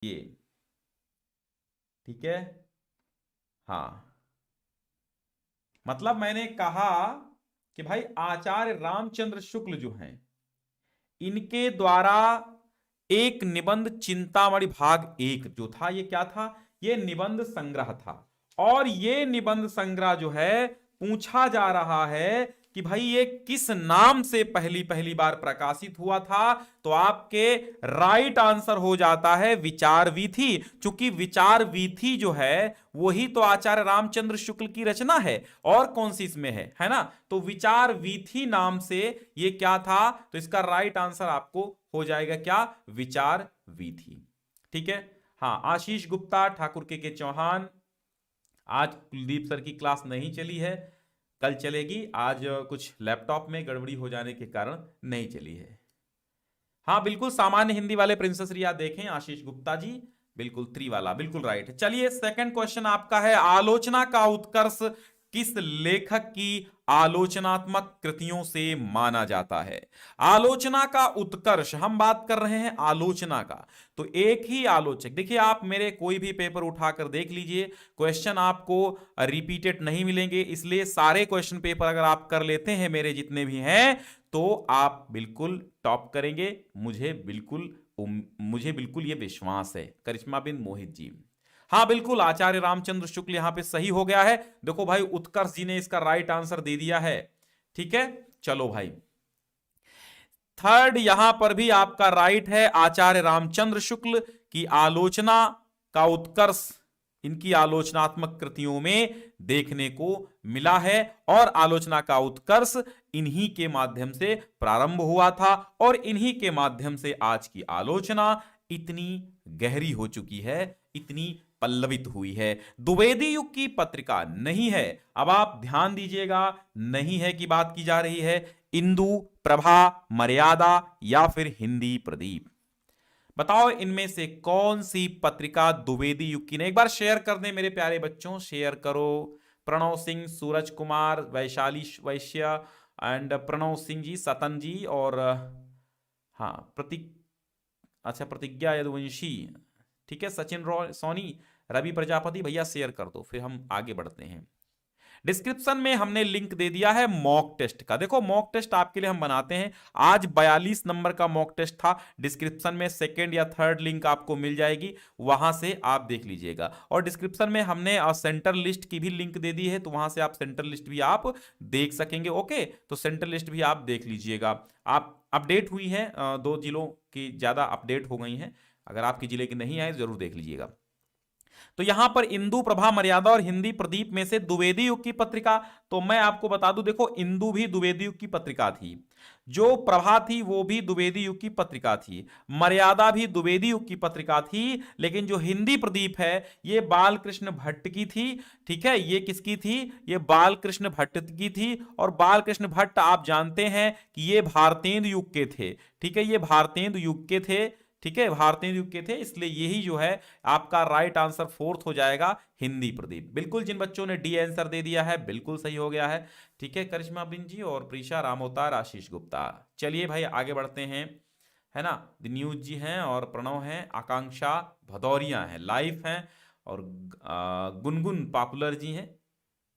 ये, ठीक है। हाँ, मतलब मैंने कहा कि भाई आचार्य रामचंद्र शुक्ल जो हैं, इनके द्वारा एक निबंध चिंतामणि भाग एक जो था, ये क्या था, ये निबंध संग्रह था। और ये निबंध संग्रह जो है, पूछा जा रहा है कि भाई ये किस नाम से पहली पहली बार प्रकाशित हुआ था। तो आपके राइट आंसर हो जाता है विचार वीथी। चूंकि विचार वीथी जो है वही तो आचार्य रामचंद्र शुक्ल की रचना है, और कौन सी इसमें है ना। तो विचार वीथी नाम से ये क्या था, तो इसका राइट आंसर आपको हो जाएगा क्या, विचार वीथी। ठीक है। हाँ, आशीष गुप्ता, ठाकुर के चौहान, आज कुलदीप सर की क्लास नहीं चली है, कल चलेगी। आज कुछ लैपटॉप में गड़बड़ी हो जाने के कारण नहीं चली है। हाँ बिल्कुल, सामान्य हिंदी वाले प्रिंसेस रिया देखें, आशीष गुप्ता जी, बिल्कुल 3 वाला बिल्कुल राइट है। चलिए सेकंड क्वेश्चन आपका है, आलोचना का उत्कर्ष किस लेखक की आलोचनात्मक कृतियों से माना जाता है। आलोचना का उत्कर्ष, हम बात कर रहे हैं आलोचना का, तो एक ही आलोचक, देखिए आप मेरे कोई भी पेपर उठाकर देख लीजिए, क्वेश्चन आपको रिपीटेड नहीं मिलेंगे। इसलिए सारे क्वेश्चन पेपर अगर आप कर लेते हैं मेरे जितने भी हैं, तो आप बिल्कुल टॉप करेंगे। मुझे बिल्कुल ये विश्वास है। करिश्मा बिन मोहित जी, हाँ बिल्कुल, आचार्य रामचंद्र शुक्ल यहां पे सही हो गया है। देखो भाई, उत्कर्ष जी ने इसका राइट आंसर दे दिया है। ठीक है, चलो भाई, थर्ड यहां पर भी आपका राइट है, आचार्य रामचंद्र शुक्ल की आलोचना का उत्कर्ष इनकी आलोचनात्मक कृतियों में देखने को मिला है, और आलोचना का उत्कर्ष इन्हीं के माध्यम से प्रारंभ हुआ था, और इन्हीं के माध्यम से आज की आलोचना इतनी गहरी हो चुकी है, इतनी पल्लवित हुई है। द्विवेदी युग की पत्रिका नहीं है, अब आप ध्यान दीजिएगा, नहीं है की बात की जा रही है, इंदु, प्रभा, मर्यादा या फिर हिंदी प्रदीप। बताओ इनमें से कौन सी पत्रिका द्विवेदी युग की नहीं। एक बार शेयर कर दें मेरे प्यारे बच्चों, शेयर करो। प्रणव सिंह, सूरज कुमार, वैशाली वैश्य एंड प्रणव सिंह जी, सतन जी, और हाँ प्रतीक, अच्छा प्रतिज्ञा यदुवंशी, ठीक है, सचिन रॉय सोनी, रवि प्रजापति, भैया शेयर कर दो, फिर हम आगे बढ़ते हैं। डिस्क्रिप्शन में हमने लिंक दे दिया है मॉक टेस्ट का। देखो मॉक टेस्ट आपके लिए हम बनाते हैं, आज 42 नंबर का मॉक टेस्ट था। डिस्क्रिप्शन में सेकंड या थर्ड लिंक आपको मिल जाएगी, वहां से आप देख लीजिएगा। और डिस्क्रिप्शन में हमने सेंटर लिस्ट की भी लिंक दे दी है, तो वहां से आप सेंटर लिस्ट भी आप देख सकेंगे। ओके, तो सेंटर लिस्ट भी आप देख लीजिएगा। आप अपडेट हुई है, 2 जिलों की ज्यादा अपडेट हो गई हैं, अगर आपके जिले की नहीं आए जरूर देख लीजिएगा। तो यहां पर इंदु, प्रभा, मर्यादा और हिंदी प्रदीप में से द्विवेदी युग की पत्रिका, तो मैं आपको बता दूं, देखो इंदु भी द्विवेदी युग की पत्रिका थी, जो प्रभा थी वो भी द्विवेदी युग की पत्रिका थी, मर्यादा भी द्विवेदी युग की पत्रिका थी, लेकिन जो हिंदी प्रदीप है ये बालकृष्ण भट्ट की थी। ठीक है, ये किसकी थी, ये बालकृष्ण भट्ट की थी। और बालकृष्ण भट्ट आप जानते हैं कि ये भारतेंदु युग के थे। ठीक है, ये भारतेंदु युग के थे। ठीक है, भारतीय युग के थे, इसलिए यही जो है आपका राइट आंसर फोर्थ हो जाएगा, हिंदी प्रदीप। बिल्कुल, जिन बच्चों ने डी आंसर दे दिया है बिल्कुल सही हो गया है। ठीक है, करिश्मा बिन जी और प्रीशा रामोतार, आशीष गुप्ता। चलिए भाई आगे बढ़ते हैं, है ना। न्यूज जी हैं और प्रणव हैं, आकांक्षा भदौरिया हैं, लाइफ हैं, और गुनगुन पॉपुलर जी हैं,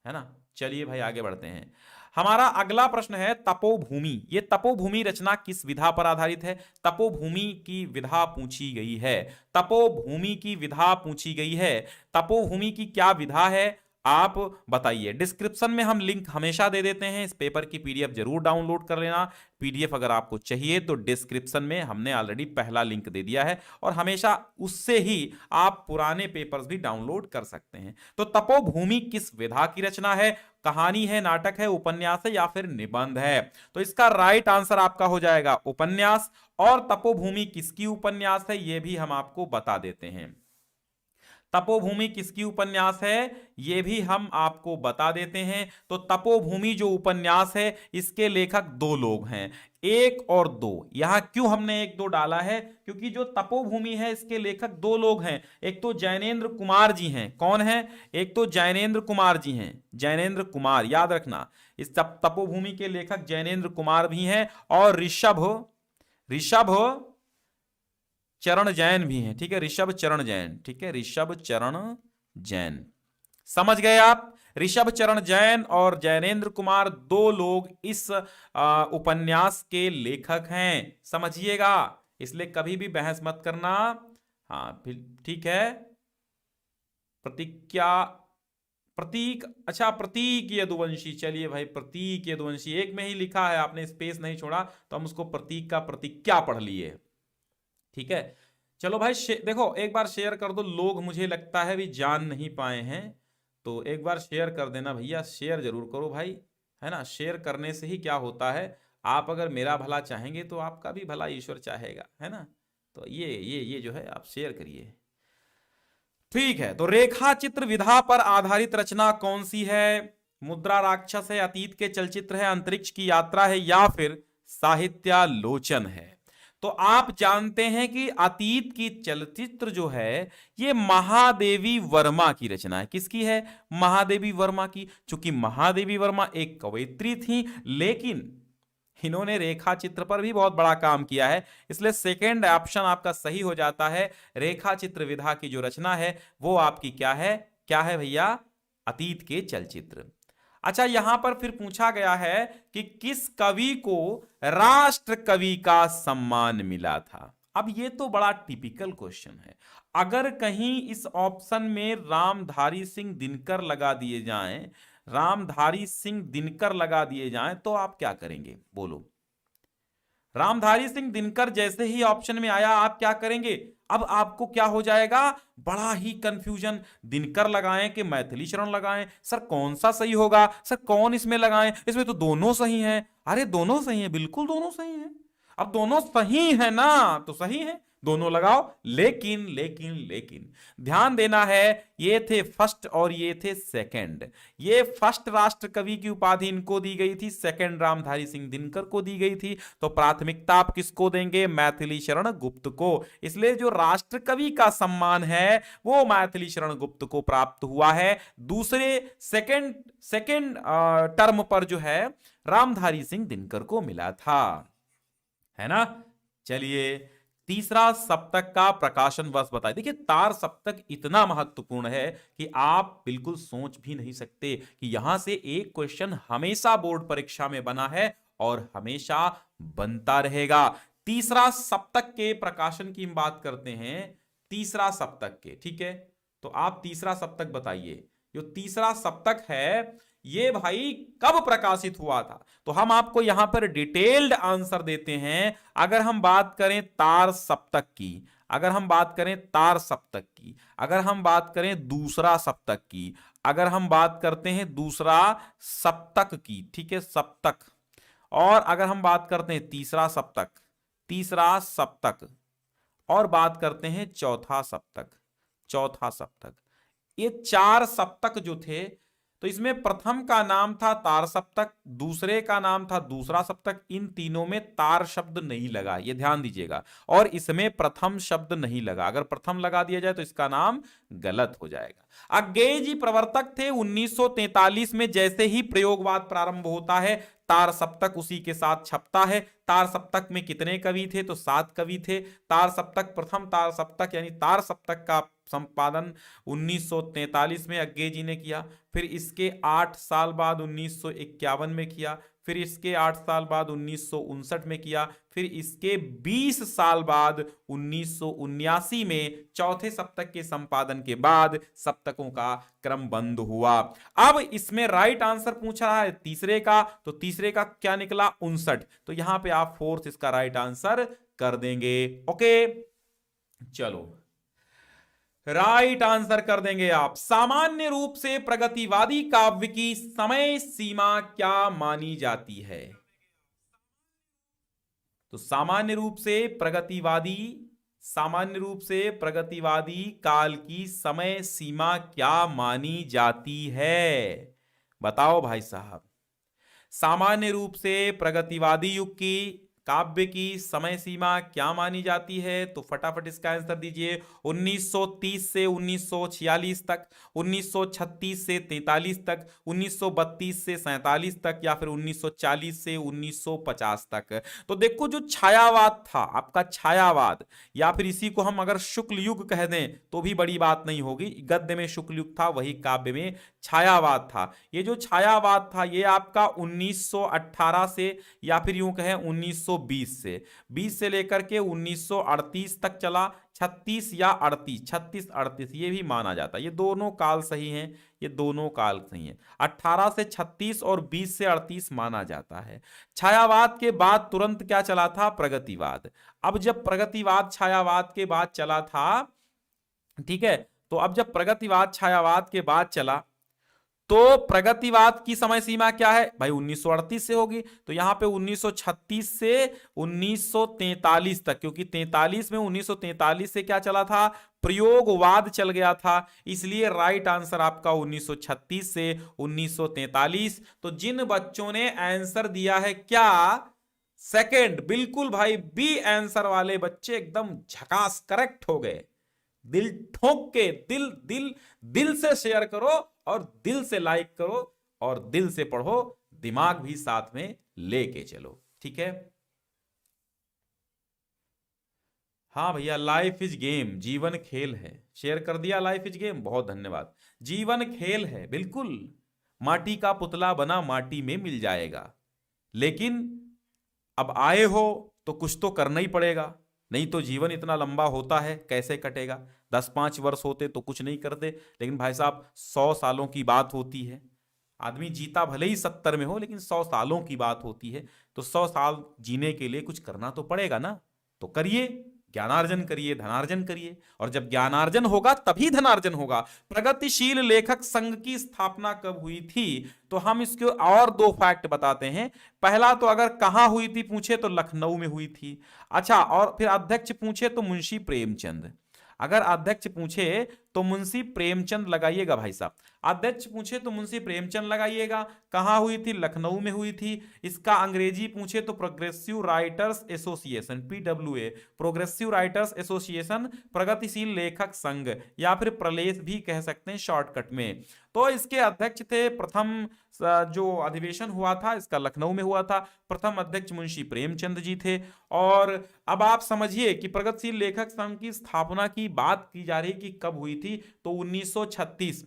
है ना। चलिए भाई आगे बढ़ते हैं। हमारा अगला प्रश्न है तपोभूमि। ये तपोभूमि रचना किस विधा पर आधारित है। तपोभूमि की विधा पूछी गई है, तपोभूमि की विधा पूछी गई है। तपोभूमि की क्या विधा है आप बताइए। डिस्क्रिप्शन में हम लिंक हमेशा दे देते हैं, इस पेपर की पीडीएफ जरूर डाउनलोड कर लेना। पीडीएफ अगर आपको चाहिए तो डिस्क्रिप्शन में हमने ऑलरेडी पहला लिंक दे दिया है, और हमेशा उससे ही आप पुराने पेपर्स भी डाउनलोड कर सकते हैं। तो तपोभूमि किस विधा की रचना है, कहानी है, नाटक है, उपन्यास है या फिर निबंध है। तो इसका राइट आंसर आपका हो जाएगा उपन्यास। और तपोभूमि किसकी उपन्यास है ये भी हम आपको बता देते हैं। तपोभूमि किसकी उपन्यास है यह भी हम आपको बता देते हैं। तो तपोभूमि जो उपन्यास है इसके लेखक 2 लोग हैं, 1 और 2। यहां क्यों हमने 1-2 डाला है, क्योंकि जो तपोभूमि है इसके लेखक 2 लोग हैं। एक तो जैनेन्द्र कुमार जी हैं, कौन है, एक तो जैनेन्द्र कुमार जी हैं, जैनेन्द्र कुमार, याद रखना। इस तपोभूमि के लेखक जैनेन्द्र कुमार भी हैं, और ऋषभ चरण जैन भी हैं, ठीक है, ऋषभ चरण जैन, ठीक है, ऋषभ चरण जैन, समझ गए आप। ऋषभ चरण जैन और जैनेन्द्र कुमार, दो लोग इस उपन्यास के लेखक हैं, समझिएगा, इसलिए कभी भी बहस मत करना। हाँ ठीक है। प्रतिज्ञा, प्रतीक, अच्छा प्रतीक यदुवंशी, चलिए भाई प्रतीक यदुवंशी, एक में ही लिखा है, आपने स्पेस नहीं छोड़ा, तो हम उसको प्रतीक का प्रतिज्ञा पढ़ लिए, ठीक है। चलो भाई देखो एक बार शेयर कर दो, लोग मुझे लगता है भी जान नहीं पाए हैं, तो एक बार शेयर कर देना भैया, शेयर जरूर करो भाई, है ना, शेयर करने से ही क्या होता है, आप अगर मेरा भला चाहेंगे तो आपका भी भला ईश्वर चाहेगा, है ना। तो ये जो है आप शेयर करिए, ठीक है। तो रेखा चित्र विधा पर आधारित रचना कौन सी है? मुद्रा राक्षस है, अतीत के चलचित्र है, अंतरिक्ष की यात्रा है, या फिर साहित्यालोचन है। तो आप जानते हैं कि अतीत की चलचित्र जो है ये महादेवी वर्मा की रचना है। किसकी है? महादेवी वर्मा की। चूंकि महादेवी वर्मा एक कवयित्री थी, लेकिन इन्होंने रेखा चित्र पर भी बहुत बड़ा काम किया है, इसलिए सेकेंड ऑप्शन आपका सही हो जाता है। रेखा चित्र विधा की जो रचना है वो आपकी क्या है? क्या है भैया? अतीत के चलचित्र। अच्छा, यहां पर फिर पूछा गया है कि किस कवि को राष्ट्र कवि का सम्मान मिला था। अब ये तो बड़ा टिपिकल क्वेश्चन है। अगर कहीं इस ऑप्शन में रामधारी सिंह दिनकर लगा दिए जाएं, रामधारी सिंह दिनकर लगा दिए जाएं, तो आप क्या करेंगे? बोलो। रामधारी सिंह दिनकर जैसे ही ऑप्शन में आया, आप क्या करेंगे? अब आपको क्या हो जाएगा? बड़ा ही कंफ्यूजन, दिनकर लगाएं कि मैथिली शरण लगाएं, सर कौन सा सही होगा, सर कौन इसमें लगाएं, इसमें तो दोनों सही हैं। अरे दोनों सही हैं, बिल्कुल दोनों सही हैं। अब दोनों सही है ना, तो सही है, दोनों लगाओ। लेकिन लेकिन लेकिन ध्यान देना है, ये थे फर्स्ट और ये थे सेकंड। ये फर्स्ट राष्ट्र कवि की उपाधि इनको दी गई थी, सेकंड रामधारी सिंह दिनकर को दी गई थी। तो प्राथमिकता आप किसको देंगे? मैथिली शरण गुप्त को। इसलिए जो राष्ट्र कवि का सम्मान है वो मैथिली शरण गुप्त को प्राप्त हुआ है। दूसरे सेकंड टर्म पर जो है रामधारी सिंह दिनकर को मिला था, है ना। चलिए, तीसरा सप्तक का प्रकाशन वर्ष बताइए। देखिए, तार सप्तक इतना महत्वपूर्ण है कि आप बिल्कुल सोच भी नहीं सकते कि यहां से एक क्वेश्चन हमेशा बोर्ड परीक्षा में बना है और हमेशा बनता रहेगा। तीसरा सप्तक के प्रकाशन की हम बात करते हैं, तीसरा सप्तक के, ठीक है। तो आप तीसरा सप्तक बताइए। जो तीसरा सप्तक है ये भाई कब प्रकाशित हुआ था? तो हम आपको यहां पर डिटेल्ड आंसर देते हैं। अगर हम बात करें तार सप्तक की, अगर हम बात करें तार सप्तक की, अगर हम बात करें दूसरा सप्तक की, अगर हम बात करते हैं दूसरा सप्तक की, ठीक है, सप्तक, और अगर हम बात करते हैं तीसरा सप्तक, तीसरा सप्तक, और बात करते हैं चौथा सप्तक, चौथा सप्तक, ये चार सप्तक जो थे, तो इसमें प्रथम का नाम था तार सप्तक, दूसरे का नाम था दूसरा सप्तक। इन तीनों में तार शब्द नहीं लगा, ये ध्यान दीजिएगा, और इसमें प्रथम शब्द नहीं लगा। अगर प्रथम लगा दिया जाए तो इसका नाम गलत हो जाएगा। अज्ञेय जी प्रवर्तक थे 1943 में। जैसे ही प्रयोगवाद प्रारंभ होता है, तार सप्तक उसी के साथ छपता है। तार सप्तक में कितने कवि थे? तो 7 कवि थे। तार सप्तक, प्रथम तार सप्तक यानी तार सप्तक का संपादन 1943 में अज्ञेय जी ने किया। फिर इसके 8 साल बाद 1951 में किया। फिर इसके 8 साल बाद 1959 में किया। फिर इसके 20 साल बाद 1979 में चौथे सप्तक के संपादन के बाद सप्तकों का क्रम बंद हुआ। अब इसमें राइट आंसर पूछ रहा है तीसरे का, तो तीसरे का क्या निकला? 59। तो यहां पे आप फोर्थ इसका राइट आंसर कर देंगे। ओके, चलो राइट आंसर कर देंगे आप। सामान्य रूप से प्रगतिवादी काव्य की समय सीमा क्या मानी जाती है? तो सामान्य रूप से प्रगतिवादी काल की समय सीमा क्या मानी जाती है? बताओ भाई साहब। सामान्य रूप से प्रगतिवादी युग की काव्य की समय सीमा क्या मानी जाती है? तो फटाफट इसका आंसर दीजिए। 1930 से 1946 तक, 1936 से 43 तक, 1932 से 47 तक, या फिर 1940 से 1950 तक। तो देखो जो छायावाद था आपका, छायावाद, या फिर इसी को हम अगर शुक्ल युग कह दें तो भी बड़ी बात नहीं होगी। गद्य में शुक्ल युग था, वही काव्य में छायावाद था। ये जो छायावाद था ये आपका 1918 से, या फिर यूं कहें 1920 से, 20 से लेकर के 1938 तक चला। 36 या 38, 36 38 ये भी माना जाता है। ये दोनों काल सही हैं, ये दोनों काल सही हैं। 18 से 36 और 20 से 38 माना जाता है। छायावाद के बाद तुरंत क्या चला था? प्रगतिवाद। अब जब प्रगतिवाद छायावाद के बाद चला था, ठीक है, तो अब जब प्रगतिवाद छायावाद के बाद चला तो प्रगतिवाद की समय सीमा क्या है भाई? 1938 से होगी। तो यहां पे 1936 से 1943 तक, क्योंकि 43 में 1943 से क्या चला था? प्रयोगवाद चल गया था, इसलिए राइट आंसर आपका 1936 से 1943। तो जिन बच्चों ने आंसर दिया है क्या? सेकंड, बिल्कुल भाई, बी आंसर वाले बच्चे एकदम झकास करेक्ट हो गए। दिल ठोक के, दिल दिल दिल से शेयर करो और दिल से लाइक करो और दिल से पढ़ो, दिमाग भी साथ में लेके चलो, ठीक है। हाँ भैया, लाइफ इज गेम, जीवन खेल है। शेयर कर दिया, लाइफ इज गेम, बहुत धन्यवाद। जीवन खेल है, बिल्कुल। माटी का पुतला बना माटी में मिल जाएगा, लेकिन अब आए हो तो कुछ तो करना ही पड़ेगा, नहीं तो जीवन इतना लंबा होता है कैसे कटेगा? 10-5 वर्ष होते तो कुछ नहीं करते, लेकिन भाई साहब 100 सालों की बात होती है। आदमी जीता भले ही 70 में हो, लेकिन 100 सालों की बात होती है। तो 100 साल जीने के लिए कुछ करना तो पड़ेगा ना। तो करिए, ज्ञानार्जन करिए, धनार्जन करिए, और जब ज्ञानार्जन होगा तभी धनार्जन होगा। प्रगतिशील लेखक संघ की स्थापना कब हुई थी? तो हम इसके और 2 फैक्ट बताते हैं। पहला तो अगर कहां हुई थी पूछे तो लखनऊ में हुई थी। अच्छा, और फिर अध्यक्ष पूछे तो मुंशी प्रेमचंद। अगर अध्यक्ष पूछे तो मुंशी प्रेमचंद लगाइएगा भाई साहब। अध्यक्ष पूछे तो मुंशी प्रेमचंद लगाइएगा। कहां हुई थी? लखनऊ में हुई थी। इसका अंग्रेजी पूछे तो progressive writers association, PWA, progressive writers association, प्रगतिशील लेखक संघ, या फिर प्रलेस भी कह सकते हैं शॉर्टकट में। तो इसके अध्यक्ष थे, प्रथम जो अधिवेशन हुआ था इसका लखनऊ में हुआ था। प्रथम अध्यक्ष मुंशी प्रेमचंद जी थे। और अब आप समझिए कि प्रगतिशील लेखक संघ की स्थापना की बात की जा रही कि कब हुई थी, तो 1936।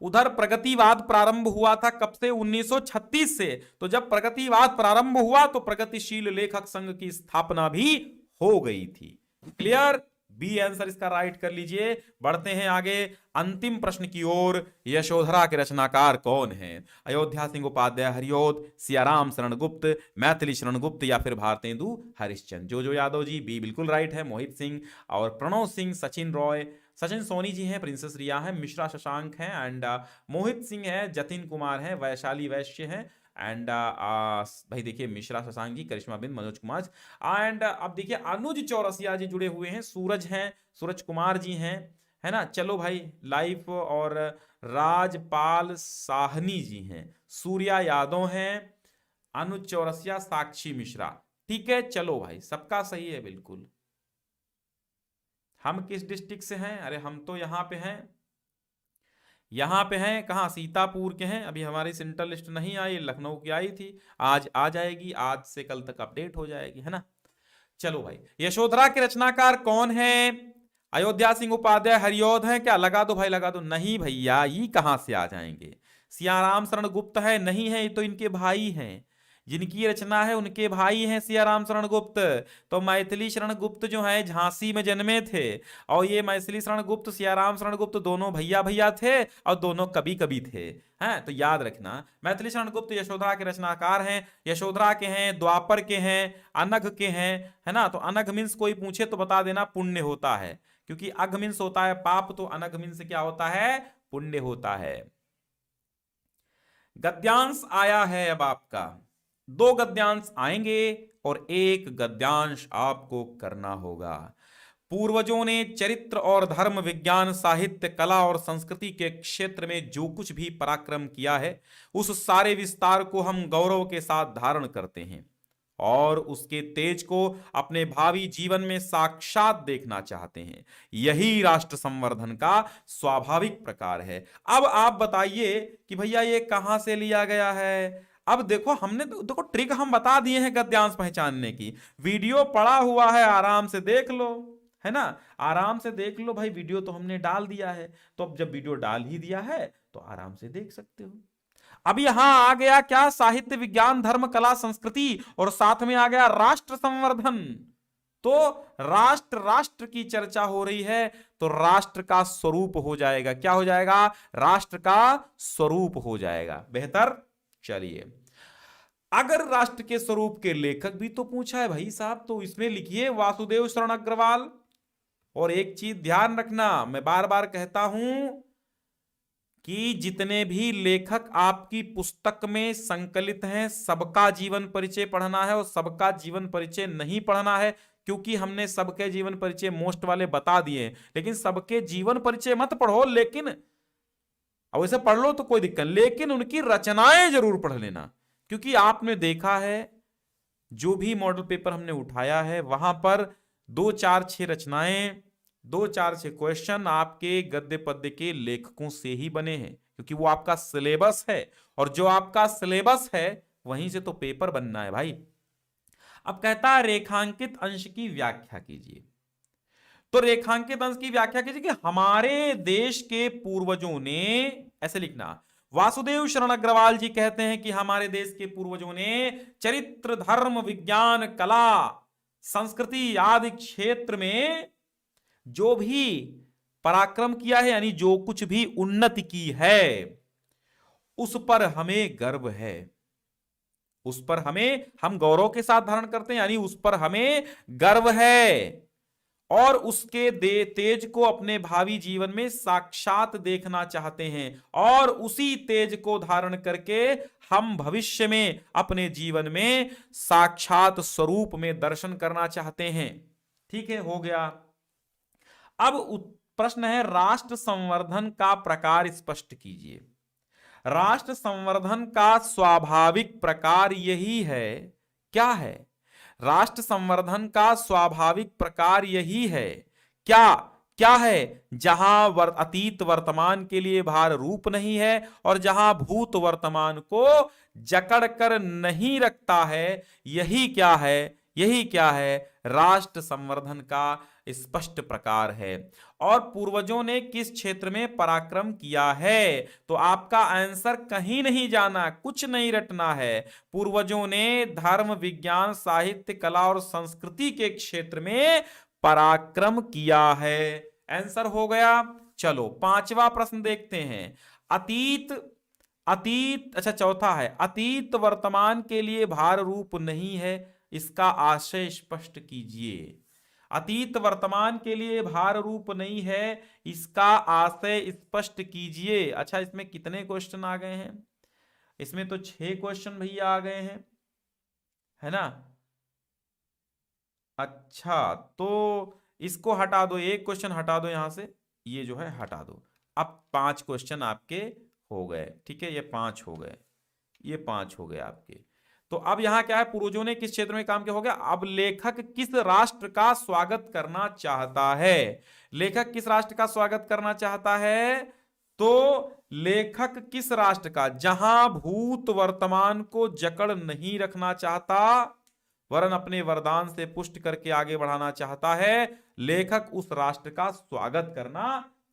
उधर प्रगतिवाद प्रारंभ हुआ था कब से? 1936 से। तो जब प्रगतिवाद प्रारंभ हुआ तो प्रगतिशील लेखक संघ की स्थापना भी हो गई थी। क्लियर? बी आंसर इसका राइट कर लीजिए। बढ़ते हैं आगे अंतिम प्रश्न की ओर। यशोधरा के रचनाकार कौन हैं? अयोध्या सिंह उपाध्याय हरिऔध, सियाराम शरण गुप्त, मैथिली शरण गुप्त, या फिर भारतेंदु हरिश्चंद्र। जो यादव जी, बी बिल्कुल राइट है। मोहित सिंह और प्रणव सिंह, सचिन रॉय, सचिन सोनी जी हैं, प्रिंसेस रिया हैं, मिश्रा शशांक हैं, एंड मोहित सिंह है, जतिन कुमार हैं, वैशाली वैश्य हैं, एंड भाई देखिए मिश्रा शशांक जी, करिश्मा बिंद, मनोज कुमार, एंड अब देखिए अनुज चौरसिया जी जुड़े हुए हैं, सूरज हैं, सूरज कुमार जी हैं, है ना। चलो भाई, लाइफ और राजपाल साहनी जी हैं, सूर्या यादव हैं, अनुज चौरसिया, साक्षी मिश्रा। ठीक है, चलो भाई, सबका सही है बिल्कुल। हम किस डिस्ट्रिक्ट से हैं? अरे हम तो यहाँ पे हैं, यहाँ पे हैं, कहाँ? सीतापुर के हैं। अभी हमारी सेंट्रल लिस्ट नहीं आई, लखनऊ की आई थी, आज आ जाएगी, आज से कल तक अपडेट हो जाएगी, है ना। चलो भाई, यशोधरा के रचनाकार कौन है? अयोध्या सिंह उपाध्याय हरिऔध है क्या? लगा दो भाई, लगा दो। नहीं भैया, ये कहां से आ जाएंगे? सियाराम शरण गुप्त है? नहीं है, ये तो इनके भाई हैं, जिनकी रचना है उनके भाई हैं सियाराम शरण गुप्त। तो मैथिली शरण गुप्त जो है झांसी में जन्मे थे, और ये मैथिली शरण गुप्त, सियाराम शरण गुप्त दोनों भैया भैया थे, और दोनों कभी कभी थे, हैं। तो याद रखना, मैथिली शरण गुप्त यशोधरा के रचनाकार हैं। यशोधरा के हैं, द्वापर के हैं, अनघ के हैं, है ना। तो अनघ मीन्स कोई पूछे तो बता देना पुण्य होता है, क्योंकि अघ मीन्स होता है पाप, तो अनघ मीन्स क्या होता है? पुण्य होता है। गद्यांश आया है अब आपका, 2 गद्यांश आएंगे और 1 गद्यांश आपको करना होगा। पूर्वजों ने चरित्र और धर्म, विज्ञान, साहित्य, कला और संस्कृति के क्षेत्र में जो कुछ भी पराक्रम किया है, उस सारे विस्तार को हम गौरव के साथ धारण करते हैं। और उसके तेज को अपने भावी जीवन में साक्षात देखना चाहते हैं। यही राष्ट्र संवर्धन का स्वाभाविक प्रकार है। अब आप बताइए कि भैया ये कहां से लिया गया है। अब देखो, हमने तो देखो ट्रिक हम बता दिए हैं गद्यांश पहचानने की। वीडियो पड़ा हुआ है, आराम से देख लो, है ना, आराम से देख लो भाई, वीडियो तो हमने डाल दिया है। तो अब जब वीडियो डाल ही दिया है तो आराम से देख सकते हो। अब यहां आ गया क्या, साहित्य, विज्ञान, धर्म, कला, संस्कृति, और साथ में आ गया राष्ट्र संवर्धन। तो राष्ट्र, राष्ट्र की चर्चा हो रही है तो राष्ट्र का स्वरूप हो जाएगा। क्या हो जाएगा? राष्ट्र का स्वरूप हो जाएगा। बेहतर। चलिए, अगर राष्ट्र के स्वरूप के लेखक भी तो पूछा है भाई साहब, तो इसमें लिखिए वासुदेव शरण अग्रवाल। और एक चीज ध्यान रखना, मैं बार बार कहता हूं कि जितने भी लेखक आपकी पुस्तक में संकलित हैं, सबका जीवन परिचय पढ़ना है और सबका जीवन परिचय नहीं पढ़ना है, क्योंकि हमने सबके जीवन परिचय मोस्ट वाले बता दिए। लेकिन सबके जीवन परिचय मत पढ़ो, लेकिन अब वैसे पढ़ लो तो कोई दिक्कत, लेकिन उनकी रचनाएं जरूर पढ़ लेना। क्योंकि आपने देखा है जो भी मॉडल पेपर हमने उठाया है वहां पर 2, 4, 6 रचनाएं, 2, 4, 6 क्वेश्चन आपके गद्य पद्य के लेखकों से ही बने हैं, क्योंकि वो आपका सिलेबस है। और जो आपका सिलेबस है वहीं से तो पेपर बनना है भाई। अब कहता है रेखांकित अंश की व्याख्या कीजिए। तो रेखांकित अंश की व्याख्या कीजिए कि हमारे देश के पूर्वजों ने, ऐसे लिखना, वासुदेव शरण अग्रवाल जी कहते हैं कि हमारे देश के पूर्वजों ने चरित्र, धर्म, विज्ञान, कला, संस्कृति आदि क्षेत्र में जो भी पराक्रम किया है, यानी जो कुछ भी उन्नति की है, उस पर हमें गर्व है, उस पर हम गौरव के साथ धारण करते हैं, यानी उस पर हमें गर्व है। और उसके तेज को अपने भावी जीवन में साक्षात देखना चाहते हैं, और उसी तेज को धारण करके हम भविष्य में अपने जीवन में साक्षात स्वरूप में दर्शन करना चाहते हैं। ठीक है, हो गया। अब प्रश्न है, राष्ट्र संवर्धन का प्रकार स्पष्ट कीजिए। राष्ट्र संवर्धन का स्वाभाविक प्रकार यही है। क्या है? राष्ट्र संवर्धन का स्वाभाविक प्रकार यही है। क्या क्या है? जहां अतीत वर्तमान के लिए भार रूप नहीं है और जहां भूत वर्तमान को जकड़ कर नहीं रखता है। यही क्या है? यही क्या है? राष्ट्र संवर्धन का स्पष्ट प्रकार है। और पूर्वजों ने किस क्षेत्र में पराक्रम किया है? तो आपका आंसर कहीं नहीं जाना, कुछ नहीं रटना है। पूर्वजों ने धर्म, विज्ञान, साहित्य, कला और संस्कृति के क्षेत्र में पराक्रम किया है। आंसर हो गया। चलो 5वां प्रश्न देखते हैं। अतीत अच्छा, चौथा है, अतीत वर्तमान के लिए भार रूप नहीं है, इसका आशय स्पष्ट कीजिए। अतीत वर्तमान के लिए भार रूप नहीं है, इसका आशय स्पष्ट कीजिए। अच्छा, इसमें कितने क्वेश्चन आ गए हैं? इसमें तो 6 क्वेश्चन भैया आ गए हैं, है ना। अच्छा, तो इसको हटा दो, एक क्वेश्चन हटा दो यहां से, ये जो है हटा दो। अब 5 क्वेश्चन आपके हो गए। ठीक है, ये 5 हो गए, ये 5 हो गए आपके। तो अब यहां क्या है, पूर्वजों ने किस क्षेत्र में काम किया, हो गया। अब लेखक किस राष्ट्र का स्वागत करना चाहता है? लेखक किस राष्ट्र का स्वागत करना चाहता है? तो लेखक किस राष्ट्र का, जहां भूत वर्तमान को जकड़ नहीं रखना चाहता वरन अपने वरदान से पुष्ट करके आगे बढ़ाना चाहता है, लेखक उस राष्ट्र का स्वागत करना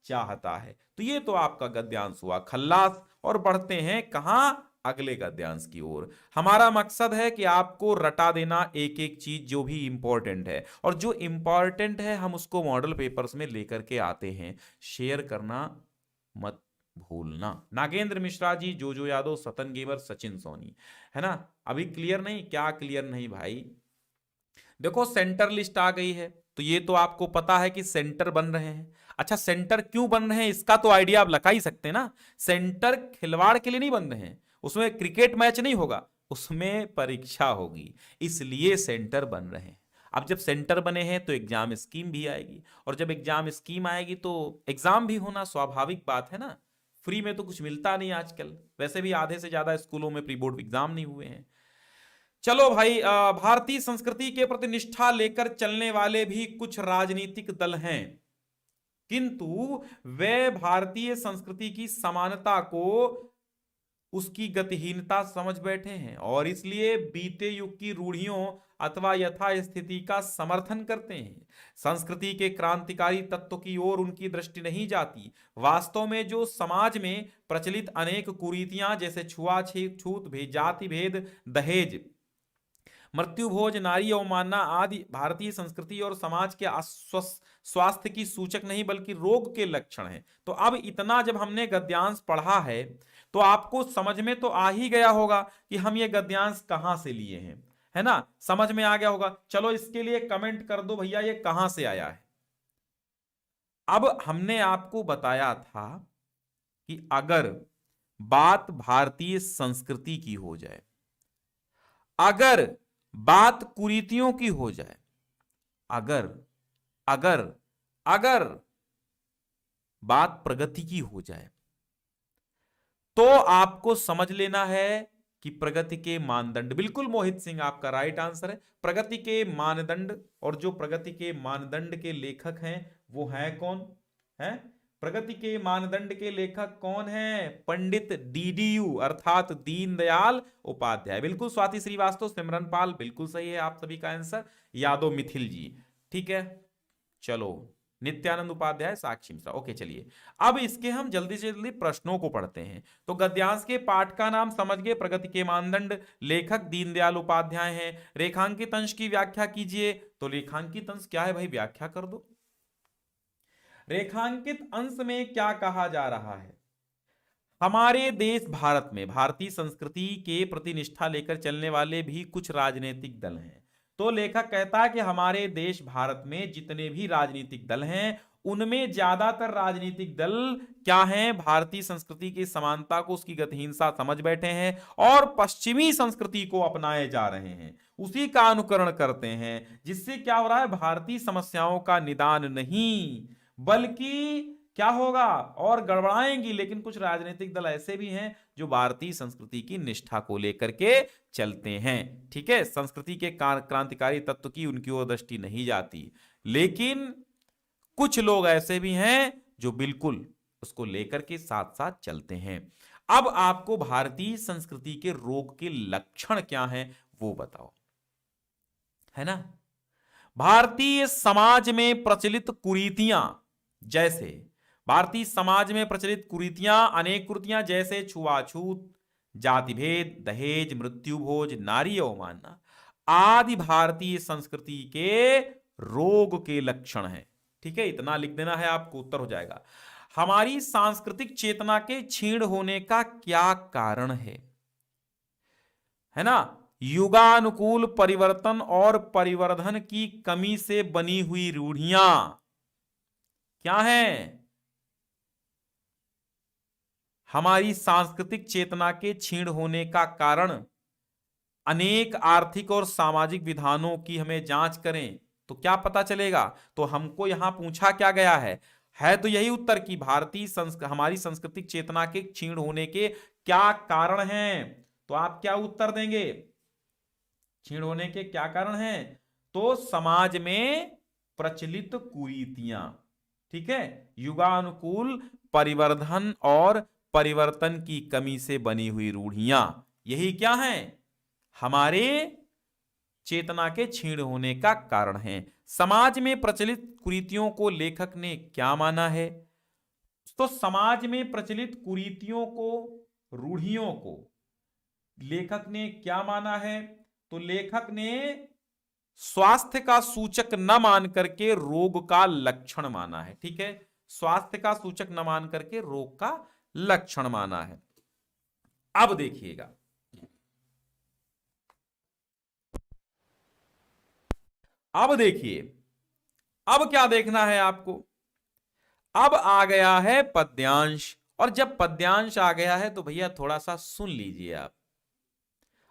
चाहता है। तो ये तो आपका गद्यांश हुआ खल्लास। और बढ़ते हैं कहां? अगले गद्यांश की ओर। हमारा मकसद है कि आपको रटा देना एक एक चीज जो भी इंपॉर्टेंट है, और जो इंपॉर्टेंट है हम उसको मॉडल पेपर्स में लेकर के आते हैं। शेयर करना मत भूलना। नागेंद्र मिश्रा जी, जोजो यादव, सतन गेवर, सचिन सोनी, है ना। अभी क्लियर नहीं? क्या क्लियर नहीं भाई? देखो सेंटर लिस्ट आ गई है, तो ये तो आपको पता है कि सेंटर बन रहे हैं। अच्छा, सेंटर क्यों बन रहे हैं इसका तो आइडिया आप लगा ही सकते हैं ना। सेंटर खिलवाड़ के लिए नहीं बन रहे हैं, उसमें क्रिकेट मैच नहीं होगा, उसमें परीक्षा होगी, इसलिए सेंटर बन रहे हैं। अब जब सेंटर बने हैं तो एग्जाम स्कीम भी आएगी, और जब एग्जाम स्कीम आएगी तो एग्जाम भी होना स्वाभाविक बात है ना। फ्री में तो कुछ मिलता नहीं आजकल, वैसे भी आधे से ज्यादा स्कूलों में प्री बोर्ड एग्जाम नहीं हुए हैं। चलो भाई, भारतीय संस्कृति के प्रति निष्ठा लेकर चलने वाले भी कुछ राजनीतिक दल हैं, किंतु वे भारतीय संस्कृति की समानता को उसकी गतिहीनता समझ बैठे हैं और इसलिए बीते युग की रूढ़ियों अथवा यथास्थिति का समर्थन करते हैं। संस्कृति के क्रांतिकारी तत्व की ओर उनकी दृष्टि नहीं जाती। वास्तव में जो समाज में प्रचलित अनेक कुरीतियां जैसे छुआछूत, जाति भेद, दहेज, मृत्यु भोज, नारी अवमानना आदि भारतीय संस्कृति और समाज के स्वास्थ्य की सूचक नहीं बल्कि रोग के लक्षण हैं। तो अब इतना जब हमने गद्यांश पढ़ा है तो आपको समझ में तो आ ही गया होगा कि हम ये गद्यांश कहां से लिए हैं, है ना? समझ में आ गया होगा। चलो इसके लिए कमेंट कर दो भैया ये कहां से आया है। अब हमने आपको बताया था कि अगर बात भारतीय संस्कृति की हो जाए, अगर बात कुरीतियों की हो जाए, अगर अगर अगर बात प्रगति की हो जाए, तो आपको समझ लेना है कि प्रगति के मानदंड, बिल्कुल मोहित सिंह आपका राइट आंसर है, प्रगति के मानदंड। और जो प्रगति के मानदंड के लेखक हैं वो हैं कौन है? प्रगति के मानदंड के लेखक कौन है? पंडित डीडीयू अर्थात दीनदयाल उपाध्याय। बिल्कुल स्वाति श्रीवास्तव, सिमरन पाल, बिल्कुल सही है आप सभी का आंसर। यादव मिथिल जी, ठीक है। चलो, नित्यानंद उपाध्याय, साक्षी मिश्रा। ओके, चलिए अब इसके हम जल्दी से जल्दी प्रश्नों को पढ़ते हैं। तो गद्यांश के पाठ का नाम समझ गए, प्रगति के मानदंड, लेखक दीनदयाल उपाध्याय हैं। रेखांकित अंश की व्याख्या कीजिए। तो रेखांकित अंश क्या है भाई, व्याख्या कर दो। रेखांकित अंश में क्या कहा जा रहा है? हमारे देश भारत में भारतीय संस्कृति के प्रति निष्ठा लेकर चलने वाले भी कुछ राजनीतिक दल हैं। तो लेखक कहता है कि हमारे देश भारत में जितने भी राजनीतिक दल हैं उनमें ज्यादातर राजनीतिक दल क्या हैं? भारतीय संस्कृति की समानता को उसकी गतिहीनता समझ बैठे हैं और पश्चिमी संस्कृति को अपनाए जा रहे हैं, उसी का अनुकरण करते हैं, जिससे क्या हो रहा है? भारतीय समस्याओं का निदान नहीं बल्कि क्या होगा? और गड़बड़ाएंगी। लेकिन कुछ राजनीतिक दल ऐसे भी हैं जो भारतीय संस्कृति की निष्ठा को लेकर के चलते हैं, ठीक है। संस्कृति के क्रांतिकारी तत्व की उनकी ओर दृष्टि नहीं जाती, लेकिन कुछ लोग ऐसे भी हैं जो बिल्कुल उसको लेकर के साथ साथ चलते हैं। अब आपको भारतीय संस्कृति के रोग के लक्षण क्या हैं वो बताओ, है ना? भारतीय समाज में प्रचलित कुरीतियां, जैसे भारतीय समाज में प्रचलित कुरीतियां, अनेक कुरीतियां जैसे छुआछूत, जाति भेद, दहेज, मृत्यु भोज, नारी अवमानना आदि भारतीय संस्कृति के रोग के लक्षण हैं, ठीक है। इतना लिख देना है आपको, उत्तर हो जाएगा। हमारी सांस्कृतिक चेतना के क्षीण होने का क्या कारण है ना? युगानुकूल परिवर्तन और परिवर्धन की कमी से बनी हुई रूढ़ियां क्या हैं? हमारी सांस्कृतिक चेतना के क्षीण होने का कारण अनेक आर्थिक और सामाजिक विधानों की हमें जांच करें तो क्या पता चलेगा? तो हमको यहां पूछा क्या गया है तो यही उत्तर की हमारी सांस्कृतिक चेतना के क्षीण होने के क्या कारण हैं। तो आप क्या उत्तर देंगे? क्षीण होने के क्या कारण हैं? तो समाज में प्रचलित कुरीतियां, ठीक है, युगानुकूल परिवर्धन और परिवर्तन की कमी से बनी हुई रूढ़ियां, यही क्या हैं? हमारे चेतना के क्षीण होने का कारण है। समाज में प्रचलित कुरीतियों को लेखक ने क्या माना है? तो समाज में प्रचलित कुरीतियों को, रूढ़ियों को लेखक ने क्या माना है? तो लेखक ने स्वास्थ्य का सूचक न मान करके रोग का लक्षण माना है, ठीक है। स्वास्थ्य का सूचक न मान करके रोग का लक्षण माना है। अब देखिएगा, अब देखिए, अब क्या देखना है आपको? अब आ गया है पद्यांश, और जब पद्यांश आ गया है तो भैया थोड़ा सा सुन लीजिए आप।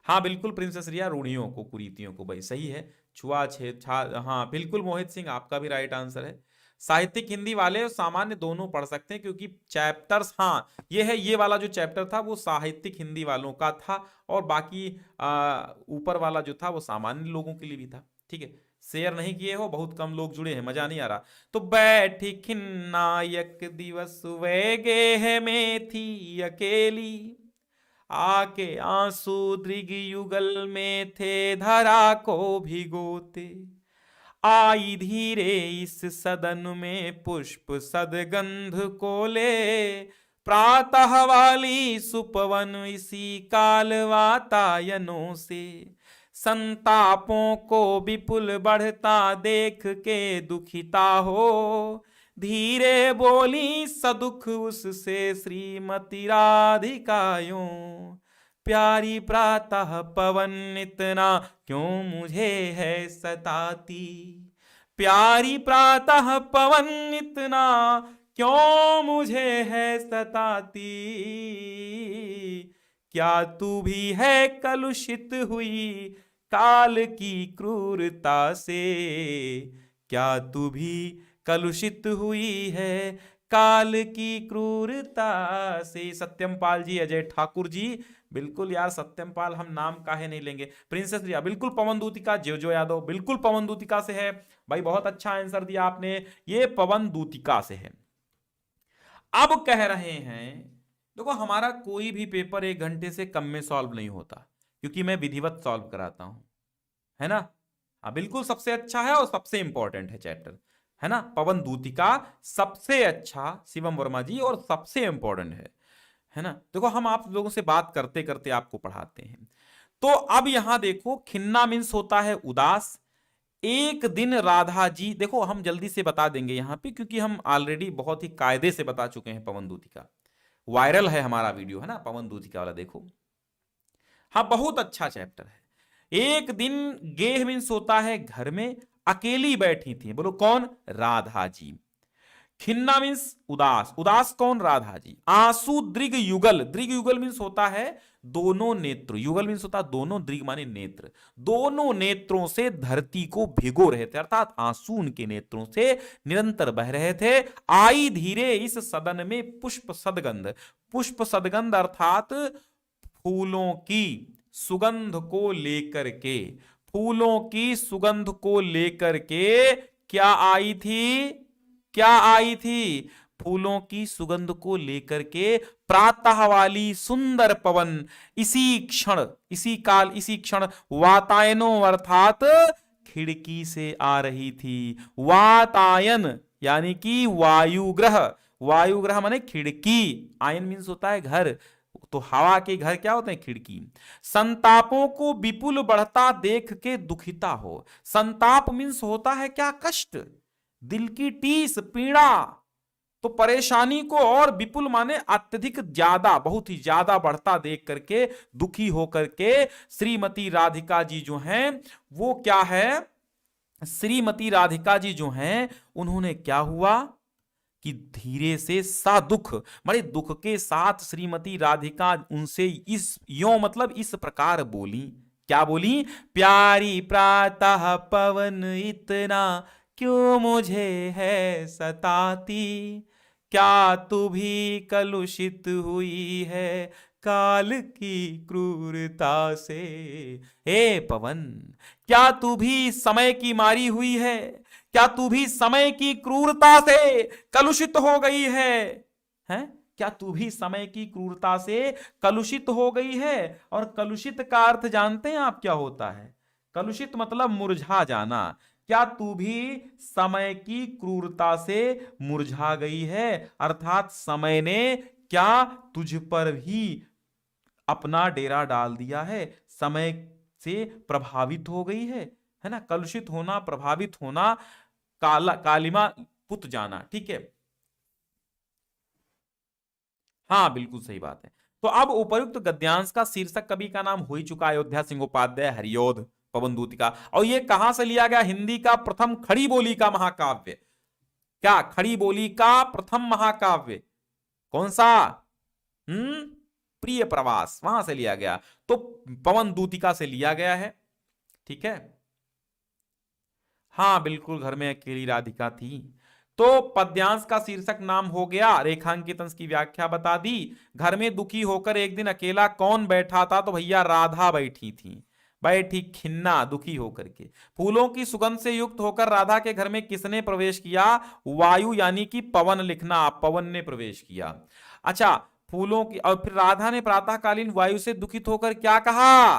हाँ बिल्कुल प्रिंसेस रिया, रूढ़ियों को, कुरीतियों को, भाई सही है। छुआ छेद, हाँ बिल्कुल मोहित सिंह आपका भी राइट आंसर है। साहित्यिक हिंदी वाले और सामान्य दोनों पढ़ सकते हैं, क्योंकि चैप्टर्स, हाँ ये है, ये वाला जो चैप्टर था वो साहित्यिक हिंदी वालों का था, और बाकी ऊपर वाला जो था वो सामान्य लोगों के लिए भी था। ठीक है, शेयर नहीं किए हो, बहुत कम लोग जुड़े हैं, मजा नहीं आ रहा। तो बैठी खिन्नायक दिवस वे गे में थी अकेली, आके आंसू दृग युगल में थे धरा को भिगोते, आई धीरे इस सदन में पुष्प सदगंध को ले, प्रातः वाली सुपवन इसी काल वातायनों से, संतापों को विपुल बढ़ता देख के दुखिता हो, धीरे बोली सदुख उससे श्रीमती राधिकायों, प्यारी प्रातः पवन इतना क्यों मुझे है सताती, प्यारी प्रातः पवन इतना क्यों मुझे है सताती, क्या तू भी है कलुषित हुई काल की क्रूरता से, क्या तू भी कलुषित हुई है काल की क्रूरता से। सत्यम पाल जी, अजय ठाकुर जी, बिल्कुल यार सत्यम पाल, हम नाम काहे नहीं लेंगे। प्रिंसेस रिया, बिल्कुल पवन दूतिका, जो यादव, बिल्कुल पवन दूतिका से है भाई, बहुत अच्छा आंसर दिया आपने, ये पवन दूतिका से है। अब कह रहे हैं, देखो हमारा कोई भी पेपर 1 घंटे से कम में सॉल्व नहीं होता, क्योंकि मैं विधिवत सॉल्व कराता हूं, है ना। हाँ बिल्कुल, सबसे अच्छा है और सबसे इंपॉर्टेंट है चैप्टर, है ना। पवन दूतिका सबसे अच्छा शिवम वर्मा जी, और सबसे इंपॉर्टेंट है ना। देखो हम आप लोगों से बात करते करते आपको पढ़ाते हैं। तो अब यहां देखो, खिन्ना मीन्स होता है उदास। एक दिन राधा जी, देखो हम जल्दी से बता देंगे यहां पे, क्योंकि हम ऑलरेडी बहुत ही कायदे से बता चुके हैं पवन दूतिका, वायरल है हमारा वीडियो, है ना, पवन दूतिका वाला, देखो। हाँ बहुत अच्छा चैप्टर है। एक दिन गेह मीन्स होता है घर में, अकेली बैठी थी, बोलो कौन, राधा जी। खिन्ना मीन्स उदास, उदास कौन, राधा जी। आंसू दृग युगल, दृग युगल मीन्स होता है दोनों नेत्र, युगल मीन्स होता है दोनों, दृग माने नेत्र, दोनों नेत्रों से धरती को भिगो रहे थे, अर्थात आंसू उनके नेत्रों से निरंतर बह रहे थे। आई धीरे इस सदन में पुष्प सदगंध, पुष्प सदगंध अर्थात फूलों की सुगंध को लेकर के, फूलों की सुगंध को लेकर के क्या आई थी, क्या आई थी, फूलों की सुगंध को लेकर के प्रातः वाली सुंदर पवन इसी क्षण, इसी काल, इसी क्षण वातायनों अर्थात खिड़की से आ रही थी। वातायन यानी कि वायुग्रह, वायुग्रह माने खिड़की, आयन मीन्स होता है घर, तो हवा के घर क्या होते हैं, खिड़की। संतापों को विपुल बढ़ता देख के दुखिता हो, संताप मीन्स होता है क्या, कष्ट, दिल की टीस, पीड़ा। तो परेशानी को, और विपुल माने अत्यधिक ज्यादा, बहुत ही ज्यादा बढ़ता देख करके दुखी होकर के श्रीमती राधिका जी जो हैं वो क्या है, श्रीमती राधिका जी जो हैं उन्होंने क्या हुआ कि धीरे से सा दुख, बड़े दुख के साथ श्रीमती राधिका उनसे इस यो मतलब इस प्रकार बोली, क्या बोली, प्यारी प्रातः पवन इतना क्यों मुझे है सताती, क्या तू भी कलुषित हुई है काल की क्रूरता से। हे पवन, क्या तू भी समय की मारी हुई है, क्या तू भी समय की क्रूरता से कलुषित हो गई है, हैं? क्या तू भी समय की क्रूरता से कलुषित हो गई है। और कलुषित का अर्थ जानते हैं आप क्या होता है, कलुषित मतलब मुरझा जाना। क्या तू भी समय की क्रूरता से मुरझा गई है, अर्थात समय ने क्या तुझ पर भी अपना डेरा डाल दिया है, समय से प्रभावित हो गई है ना। कलुषित होना, प्रभावित होना, काला कालिमा पुत जाना, ठीक है। हाँ बिल्कुल सही बात है। तो अब उपर्युक्त गद्यांश का शीर्षक कवि का नाम हो ही चुका, अयोध्या सिंह उपाध्याय, हरियोध, पवन दूतिका। और ये कहां से लिया गया, हिंदी का प्रथम खड़ी बोली का महाकाव्य, क्या खड़ी बोली का प्रथम महाकाव्य कौन सा, प्रिय प्रवास, वहां से लिया गया। तो पवन दूतिका से लिया गया है, ठीक है। हाँ बिल्कुल, घर में अकेली राधिका थी। तो तो पद्यांश का शीर्षक नाम हो गया, रेखांकित अंश की व्याख्या बता दी। घर में दुखी होकर एक दिन अकेला कौन बैठा था? तो भैया राधा बैठी थी, बैठी खिन्ना दुखी होकर के। फूलों की सुगंध से युक्त होकर राधा के घर में किसने प्रवेश किया? वायु यानी कि पवन लिखना, पवन ने प्रवेश किया। अच्छा, फूलों की, और फिर राधा ने प्रातःकालीन वायु से दुखित होकर क्या कहा?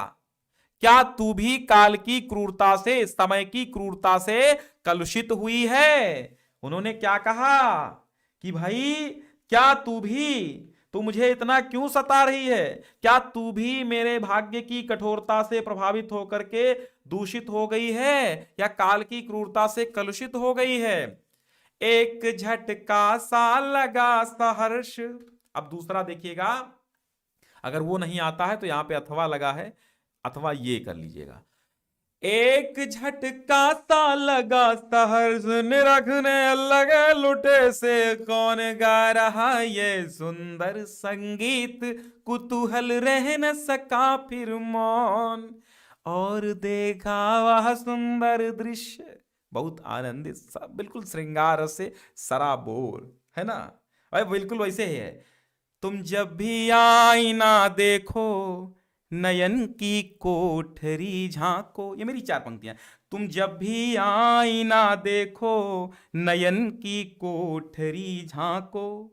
क्या तू भी काल की क्रूरता से, समय की क्रूरता से कलुषित हुई है? उन्होंने क्या कहा कि भाई क्या तू मुझे इतना क्यों सता रही है? क्या तू भी मेरे भाग्य की कठोरता से प्रभावित होकर के दूषित हो गई है, या काल की क्रूरता से कलुषित हो गई है? एक झटका सा लगा सहर्ष। अब दूसरा देखिएगा, अगर वो नहीं आता है तो यहां पे अथवा लगा है, अथवा ये कर लीजिएगा। एक झटका सा लगा सहर्ष, निरखने लगे लुटे से कौन गा रहा ये सुंदर संगीत, कुतूहल रह न सका फिर मौन, और देखा वह सुंदर दृश्य। बहुत आनंदित सा, बिल्कुल श्रृंगार से सराबोर, है ना? अरे बिल्कुल वैसे ही है। तुम जब भी आईना देखो, नयन की कोठरी झांको, ये मेरी 4 पंक्तियां। तुम जब भी आईना देखो, नयन की कोठरी झांको,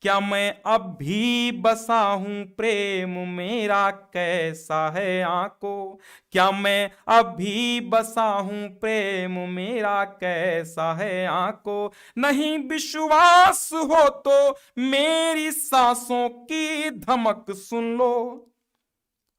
क्या मैं अब भी बसा हूं प्रेम मेरा कैसा है आंको, क्या मैं अब भी बसा हूं प्रेम मेरा कैसा है आंको, नहीं विश्वास हो तो मेरी सांसों की धमक सुन लो।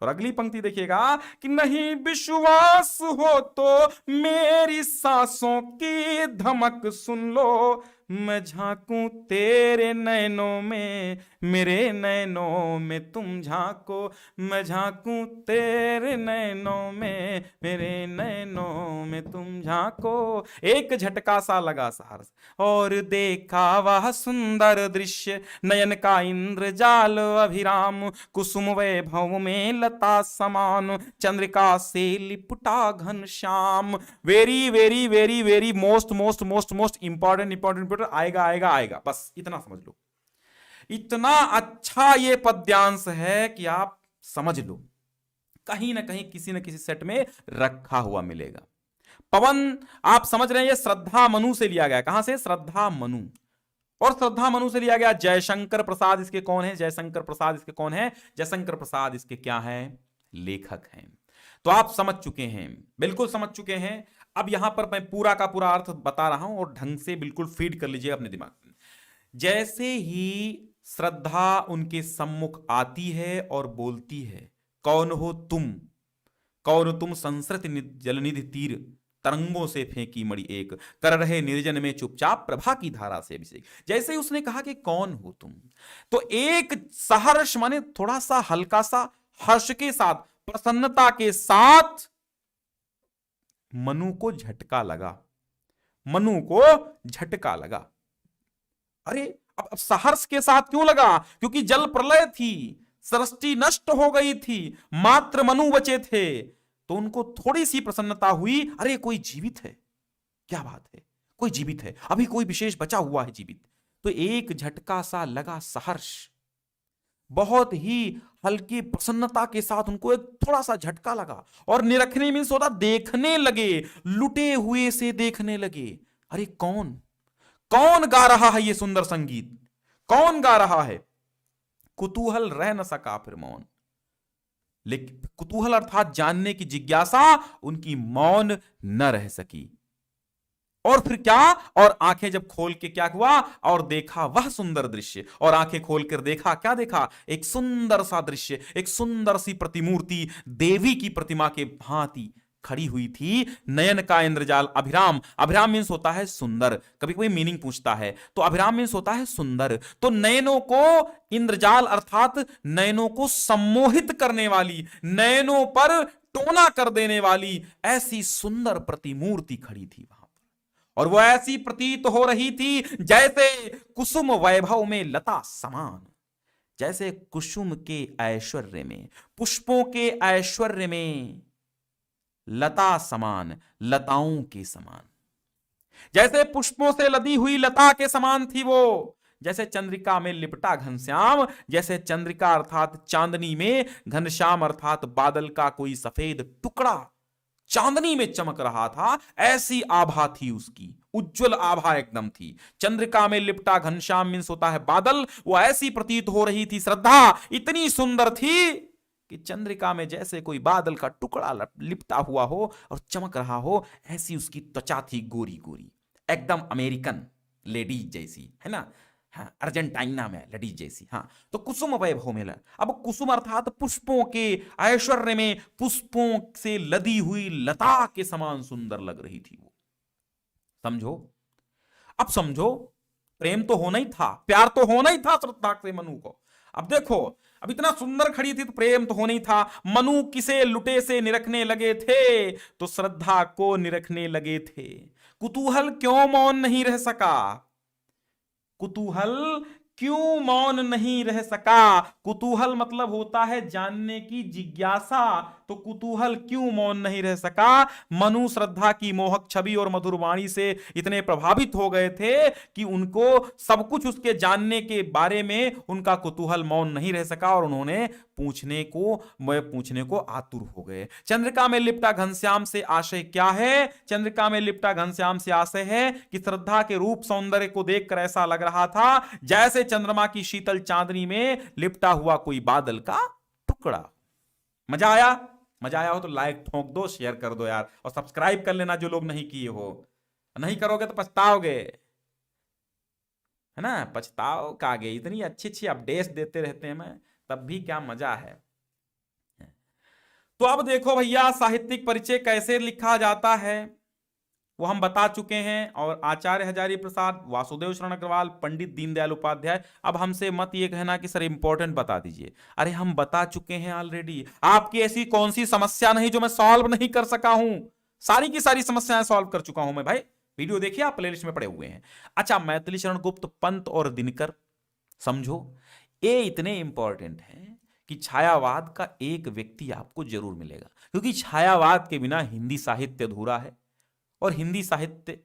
और अगली पंक्ति देखिएगा कि नहीं विश्वास हो तो मेरी सांसों की धमक सुन लो, मैं झांकूं तेरे नैनों में, मेरे नैनों में तुम झांको, मैं झांकूं तेरे नैनों में, मेरे नैनों में तुम झांको। एक झटका सा लगा सहर्ष, और देखा वह सुंदर दृश्य, नयन का इंद्रजाल अभिराम, कुसुम वैभव में लता समान, चंद्रिका से लिपटा घन Shyam. Very very very very most most most most important important आएगा आएगा आएगा, बस इतना समझ लो। इतना अच्छा ये पद्यांश है कि आप समझ लो, कहीं ना कहीं किसी न किसी सेट में रखा हुआ मिलेगा। पवन, आप समझ रहे हैं, ये श्रद्धा मनु से लिया गया। कहां से? श्रद्धा मनु। और श्रद्धा मनु से लिया गया जयशंकर प्रसाद। इसके कौन है? जयशंकर प्रसाद इसके कौन है? जयशंकर प्रसाद इसके क्या है? लेखक हैं। तो आप समझ चुके हैं, बिल्कुल समझ चुके हैं। अब यहां पर मैं पूरा का पूरा अर्थ बता रहा हूं और ढंग से बिल्कुल फीड कर लीजिए अपने दिमाग में। जैसे ही श्रद्धा उनके सम्मुख आती है और बोलती है, कौन हो तुम, कौन तुम संसृत जलनिधि तीर, तरंगों से फेंकी मणि एक, कर रहे निर्जन में चुपचाप प्रभा की धारा से अभिषेक। जैसे ही उसने कहा कि कौन हो तुम, तो एक सहर्ष माने थोड़ा सा हल्का सा हर्ष के साथ, प्रसन्नता के साथ मनु को झटका लगा, मनु को झटका लगा। अरे अब सहर्ष के साथ क्यों लगा? क्योंकि जल प्रलय थी, सृष्टि नष्ट हो गई थी, मात्र मनु बचे थे, तो उनको थोड़ी सी प्रसन्नता हुई। अरे कोई जीवित है, क्या बात है, कोई जीवित है, अभी कोई विशेष बचा हुआ है जीवित। तो एक झटका सा लगा सहर्ष, बहुत ही हल्की प्रसन्नता के साथ उनको एक थोड़ा सा झटका लगा, और निरखने में सोचा, देखने लगे, लुटे हुए से देखने लगे। अरे कौन, कौन गा रहा है ये सुंदर संगीत, कौन गा रहा है? कुतूहल रह न सका फिर मौन। लेकिन कुतूहल अर्थात जानने की जिज्ञासा उनकी मौन न रह सकी। और फिर क्या? और आंखें जब खोल के क्या हुआ? और देखा वह सुंदर दृश्य। और आंखें खोलकर देखा, क्या देखा? एक सुंदर सा दृश्य, एक सुंदर सी प्रतिमूर्ति देवी की प्रतिमा के भांति खड़ी हुई थी। नयन का इंद्रजाल अभिराम, अभिराम मीन्स होता है सुंदर। कभी कोई मीनिंग पूछता है तो अभिराम मीन्स होता है सुंदर। तो नयनों को इंद्रजाल अर्थात नयनों को सम्मोहित करने वाली, नयनों पर टोना कर देने वाली ऐसी सुंदर प्रतिमूर्ति खड़ी थी वहां पर। और वो ऐसी प्रतीत हो रही थी जैसे कुसुम वैभव में लता समान, जैसे कुसुम के ऐश्वर्य में, पुष्पों के ऐश्वर्य में लता समान, लताओं के समान। जैसे पुष्पों से लदी हुई लता के समान थी वो, जैसे चंद्रिका में लिपटा घनश्याम, जैसे चंद्रिका अर्थात चांदनी में, घनश्याम अर्थात बादल का कोई सफेद टुकड़ा चांदनी में चमक रहा था, ऐसी आभा थी उसकी, उज्जवल आभा एकदम थी। चंद्रिका में लिपटा घनश्याम मीन्स होता है बादल, वो ऐसी प्रतीत हो रही थी श्रद्धा, इतनी सुंदर थी कि चंद्रिका में जैसे कोई बादल का टुकड़ा लिपटा हुआ हो और चमक रहा हो, ऐसी उसकी त्वचा थी, गोरी गोरी, एकदम अमेरिकन लेडीज जैसी, है ना। हाँ, अर्जेंटीना में लेडीज जैसी। हाँ, तो कुसुम वैभव में। अब कुसुम अर्थात पुष्पों के ऐश्वर्य में पुष्पों से लदी हुई लता के समान सुंदर लग रही थी वो। समझो, अब समझो, प्रेम तो होना ही था, प्यार तो होना ही था श्रद्धा से मनु को। अब देखो, अब इतना सुंदर खड़ी थी तो प्रेम तो होना ही था। मनु किसे लुटे से निरखने लगे थे तो श्रद्धा को निरखने लगे थे। कुतूहल क्यों मौन नहीं रह सका, कुतूहल क्यों मौन नहीं रह सका। कुतूहल मतलब होता है जानने की जिज्ञासा, तो कुतूहल क्यों मौन नहीं रह सका। मनु श्रद्धा की मोहक छवि और मधुर वाणी से इतने प्रभावित हो गए थे कि उनको सब कुछ उसके जानने के बारे में उनका कुतूहल मौन नहीं रह सका और उन्होंने पूछने को आतुर हो गए। चंद्रिका में लिपटा घनश्याम से आशय क्या है। चंद्रिका में लिपटा घनश्याम से आशय है कि श्रद्धा के रूप सौंदर्य को देखकर ऐसा लग रहा था जैसे चंद्रमा की शीतल चांदनी में लिपटा हुआ कोई बादल का टुकड़ा। मजा आया? मजा आया हो तो लाइक ठोक दो, शेयर कर दो यार, और सब्सक्राइब कर लेना जो लोग नहीं किए हो। नहीं करोगे तो पछताओगे, है ना। पछताओ कागे, इतनी अच्छी अच्छी अपडेट्स देते रहते हैं मैं, तब भी क्या मजा है। तो अब देखो भैया, साहित्यिक परिचय कैसे लिखा जाता है वो हम बता चुके हैं, और आचार्य हजारी प्रसाद, वासुदेव शरण अग्रवाल, पंडित दीनदयाल उपाध्याय। अब हमसे मत ये कहना कि सर इंपॉर्टेंट बता दीजिए, अरे हम बता चुके हैं ऑलरेडी। आपकी ऐसी कौन सी समस्या नहीं जो मैं सॉल्व नहीं कर सका हूं, सारी की सारी समस्याएं सॉल्व कर चुका हूं मैं भाई। वीडियो देखिए, आप प्लेलिस्ट में पड़े हुए हैं। अच्छा, मैथिली शरण गुप्त, पंत और दिनकर, समझो ये इतने इंपॉर्टेंट हैं कि छायावाद का एक व्यक्ति आपको जरूर मिलेगा, क्योंकि छायावाद के बिना हिंदी साहित्य अधूरा है, और हिंदी साहित्य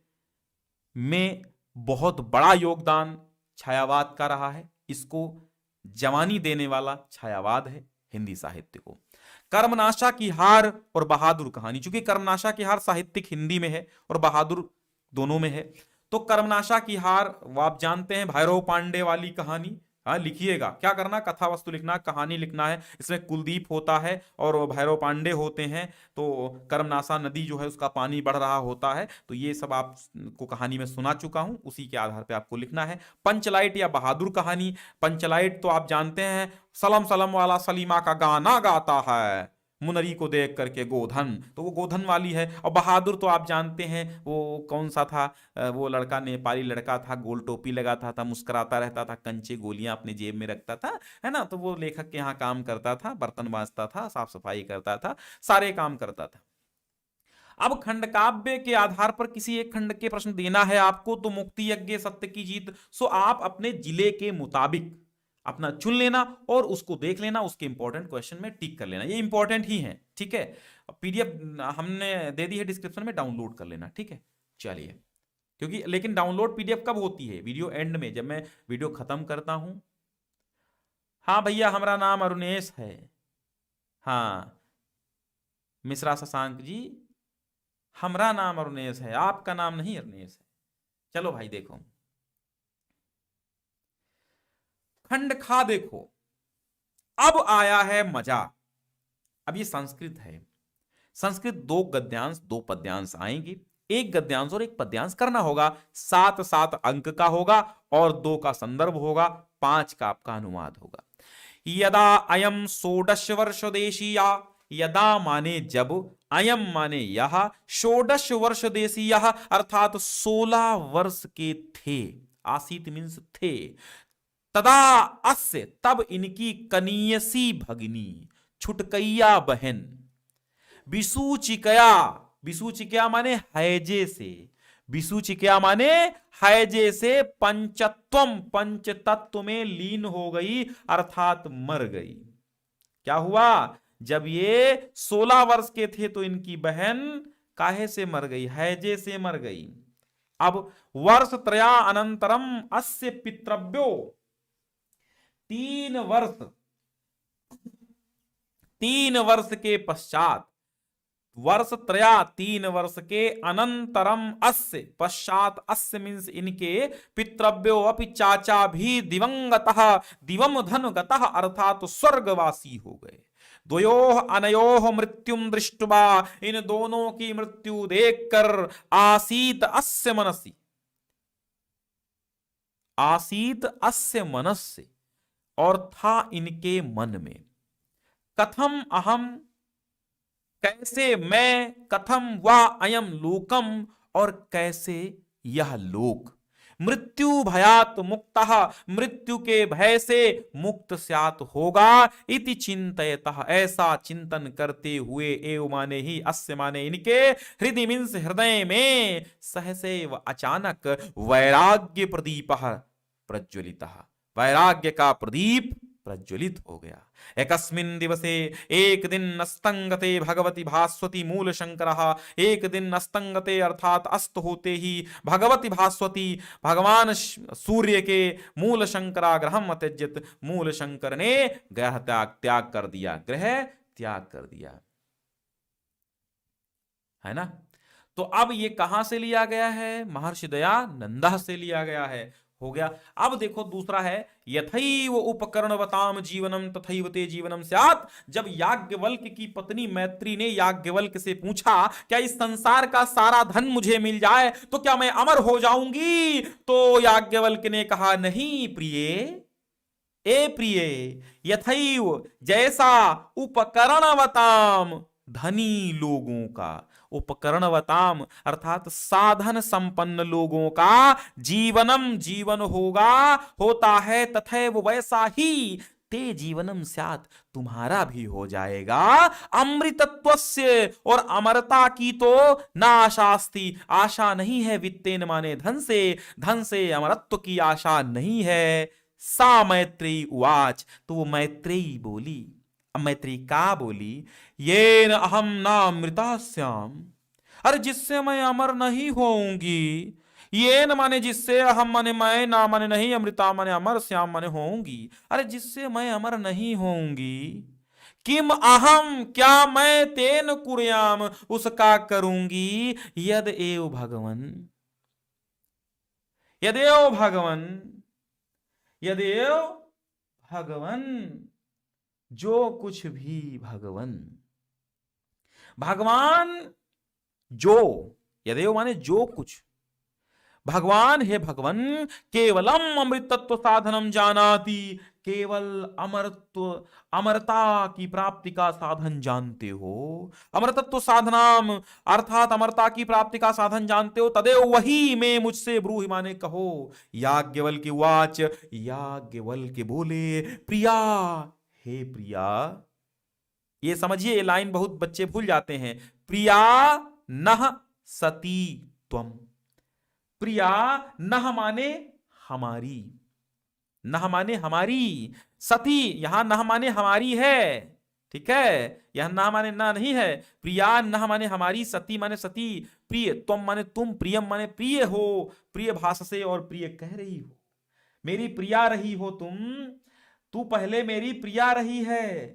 में बहुत बड़ा योगदान छायावाद का रहा है। इसको जवानी देने वाला छायावाद है हिंदी साहित्य को। कर्मनाशा की हार और बहादुर कहानी, चूंकि कर्मनाशा की हार साहित्यिक हिंदी में है और बहादुर दोनों में है, तो कर्मनाशा की हार वो आप जानते हैं, भैरव पांडे वाली कहानी। हाँ, लिखिएगा, क्या करना, कथा वस्तु लिखना, कहानी लिखना है। इसमें कुलदीप होता है और भैरव पांडे होते हैं। तो कर्मनाशा नदी जो है उसका पानी बढ़ रहा होता है, तो ये सब आपको कहानी में सुना चुका हूं, उसी के आधार पे आपको लिखना है। पंचलाइट या बहादुर कहानी, पंचलाइट तो आप जानते हैं, सलम सलम वाला सलीमा का गाना गाता है, मुनरी को देख करके गोधन, तो वो गोधन वाली है। और बहादुर तो आप जानते हैं वो कौन सा था, वो लड़का नेपाली लड़का था, गोल टोपी लगाता था, मुस्कुराता रहता था, कंचे गोलियां अपने जेब में रखता था, है ना। तो वो लेखक के यहाँ काम करता था, बर्तन बांजता था, साफ सफाई करता था, सारे काम करता था। अब खंड काव्य के आधार पर किसी एक खंड के प्रश्न देना है आपको, तो मुक्ति यज्ञ, सत्य की जीत, सो आप अपने जिले के मुताबिक अपना चुन लेना और उसको देख लेना, उसके इंपॉर्टेंट क्वेश्चन में टिक कर लेना, ये इंपॉर्टेंट ही है, ठीक है। पीडीएफ हमने दे दी है डिस्क्रिप्शन में, डाउनलोड कर लेना, ठीक है। चलिए, क्योंकि लेकिन डाउनलोड पीडीएफ कब होती है, वीडियो एंड में, जब मैं वीडियो खत्म करता हूं। हाँ भैया, हमारा नाम अरुणेश है। हाँ मिश्रा शशांक जी, हमारा नाम अरुणेश है, आपका नाम नहीं अरुणेश है। चलो भाई देखो, खंड खा देखो, अब आया है मजा। अब ये संस्कृत है, संस्कृत 2 गद्यांश 2 पद्यांश आएंगे, एक गद्यांश और एक पद्यांश करना होगा, 7-7 अंक का होगा और 2 का संदर्भ होगा, 5 का आपका अनुवाद होगा। यदा अयम षोडश वर्ष देशीया, यदा माने जब, अयम माने यह, षोडश वर्ष देशीया अर्थात 16 वर्ष के थे, आसीत मीन्स थे, तदा अस्य तब इनकी कनीयसी भगिनी, छुटकैया बहन, विसूचिकया, विसूचिकया माने हैजे से, विसूचिकया माने हैजे से, पंचत्वम, पंचतत्व में लीन हो गई अर्थात मर गई। क्या हुआ, जब ये 16 वर्ष के थे तो इनकी बहन काहे से मर गई, हैजे से मर गई। अब वर्ष त्रया अनंतरम अस्य पितृव्यो, 3 वर्ष, 3 वर्ष के पश्चात, वर्ष त्रया 3 वर्ष के अनंतरम अस्य, पश्चात अस्य मीन्स इनके, पितृव्यो अपि चाचा भी दिवंगतः, दिवम धन गतः अर्थात तो स्वर्गवासी हो गए। द्वयोः अनयोः मृत्युम दृष्ट्वा, इन दोनों की मृत्यु देखकर, आसीत अस्य मनसि, आसीत अस्य मनस्य, और था इनके मन में, कथम अहम, कैसे मैं, कथम वा अयम लोकम, और कैसे यह लोक, मृत्यु भयात मुक्तः, मृत्यु के भय से मुक्त स्यात् होगा, इति चिंतयतः, ऐसा चिंतन करते हुए, एव माने ही, अस्य माने इनके, हृदय मीन्स हृदय में, सहसैव अचानक, वैराग्य प्रदीपः प्रज्वलितः, वैराग्य का प्रदीप प्रज्वलित हो गया। एकस्मिन् दिवसे, एक दिन, अस्तंगते भगवती भास्वती मूल शंकरः, एक दिन अस्तंगते अर्थात अस्त होते ही, भगवती भास्वती, भगवान सूर्य के, मूल शंकरा ग्रहम अत्यज्यत, मूल शंकर ने ग्रह त्याग कर दिया, ग्रह त्याग कर दिया, है ना। तो अब ये कहां से लिया गया है, महर्षि दयानंद से लिया गया है, हो गया। अब देखो दूसरा है, यथैव उपकरणवताम जीवनम तथैव ते जीवनम स्यात्। जब याज्ञवल्क की पत्नी मैत्री ने याज्ञवल्क से पूछा, क्या इस संसार का सारा धन मुझे मिल जाए तो क्या मैं अमर हो जाऊंगी, तो याज्ञवल्क ने कहा, नहीं प्रिय, ए प्रिय, यथैव, जैसा, उपकरणवताम, धनी लोगों का, उपकरणवताम अर्थात साधन संपन्न लोगों का, जीवनम, जीवन होगा, होता है, तथैव वैसा ही, ते जीवनम स्यात्, तुम्हारा भी हो जाएगा, अमृतत्वस्य, और अमरता की तो ना आशास्ति, आशा नहीं है, वित्तेन माने धन से, धन से अमरत्व की आशा नहीं है। सा मैत्रेयी उवाच, तो वो मैत्रेयी बोली, मैत्री का बोली, येन अहम ना अमृता श्याम, अरे जिससे मैं अमर नहीं होऊंगी, येन माने जिससे, अहम माने मैं, ना माने नहीं, अमृता माने अमर, श्याम माने होऊंगी, अरे जिससे मैं अमर नहीं होऊंगी, किम अहम, क्या मैं, तेन कुर्याम, उसका करूंगी, यद एव भगवन, यदेव भगवन, यदेव भगवन, जो कुछ भी भगवन, भगवान जो, यदेव माने जो कुछ, भगवान है भगवन, केवलम अमृतत्व साधनम जानाति, केवल अमरत्व, अमरता की प्राप्ति का साधन जानते हो, अमरतत्व साधनाम अर्थात अमरता की प्राप्ति का साधन जानते हो, तदेव वही में मुझसे ब्रूहि माने कहो। याज्ञवल्क्य उवाच, याज्ञवल्क्य बोले, प्रिया, हे प्रिया, ये समझिए, ये लाइन बहुत बच्चे भूल जाते हैं, प्रिया नह सती त्वम, प्रिया नह माने हमारी, नह माने हमारी, सती यहां नह माने हमारी है, ठीक है, यह नह माने ना नहीं है, प्रिया नह माने हमारी, सती माने सती, प्रिय, त्वम माने तुम, प्रियम माने प्रिय हो, प्रिय भाषा से, और प्रिय कह रही हो, मेरी प्रिया रही हो तुम, तू पहले मेरी प्रिया रही है,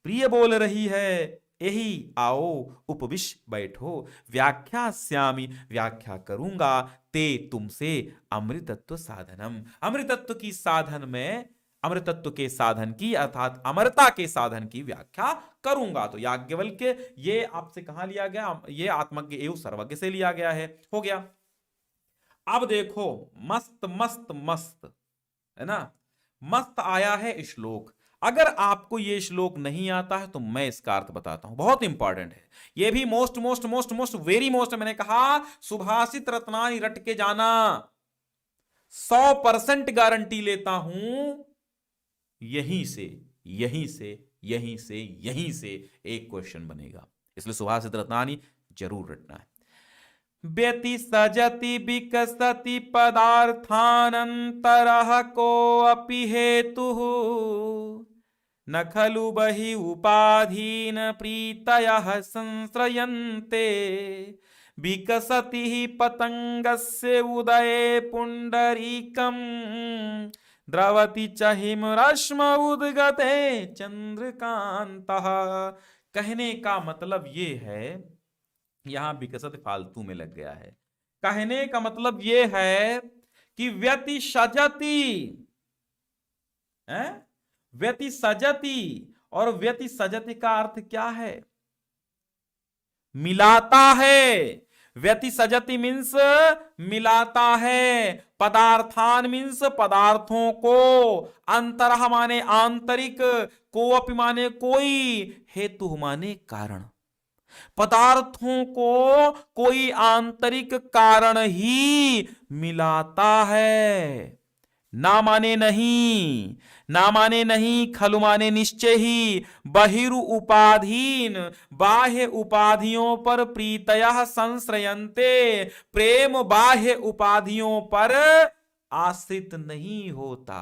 प्रिय बोल रही है, यही आओ उपविश बैठो, व्याख्यास्यामि, व्याख्या करूंगा, ते तुमसे, अमृतत्व साधनम, अमृतत्व की साधन में, अमृतत्व के साधन की अर्थात अमरता के साधन की व्याख्या करूंगा। तो याज्ञवल्क्य ये आपसे कहां लिया गया, ये आत्मज्ञ एवं सर्वज्ञ से लिया गया है, हो गया। अब देखो मस्त मस्त मस्त, है ना, मस्त आया है श्लोक। अगर आपको ये श्लोक नहीं आता है तो मैं इसका अर्थ बताता हूं, बहुत इंपॉर्टेंट है ये भी, most most most most very most. मैंने कहा सुभाषित रत्नानि रट के जाना, 100% गारंटी लेता हूं, यहीं से यहीं से यहीं से यहीं से एक क्वेश्चन बनेगा, इसलिए सुभाषित रत्नानि जरूर रटना है। व्यति सजति विकसति पदार्थानंतरः को अपि हेतुः, न खलु बहि उपाधीन प्रीतयः संश्रयन्ते, विकसति ही पतंगस्य उदये पुंडरीकम द्रवति च हिमरश्म उद्गते चंद्रकांतः। कहने का मतलब ये है, यहां विकसत फालतू में लग गया है। कहने का मतलब ये है कि व्यतिसजति, व्यतिसजति, और व्यतिसजति का अर्थ क्या है? मिलाता है। व्यतिसजति मीन्स मिलाता है, पदार्थान मीन्स पदार्थों को, अंतरः माने आंतरिक, कोअपि माने कोई, हेतु माने कारण। पदार्थों को कोई आंतरिक कारण ही मिलाता है। ना माने नहीं, ना माने नहीं, खलु माने निश्चय ही, बहिरु उपाधीन, बाह्य उपाधियों पर प्रीतयः संश्रयन्ते, प्रेम बाह्य उपाधियों पर आश्रित नहीं होता।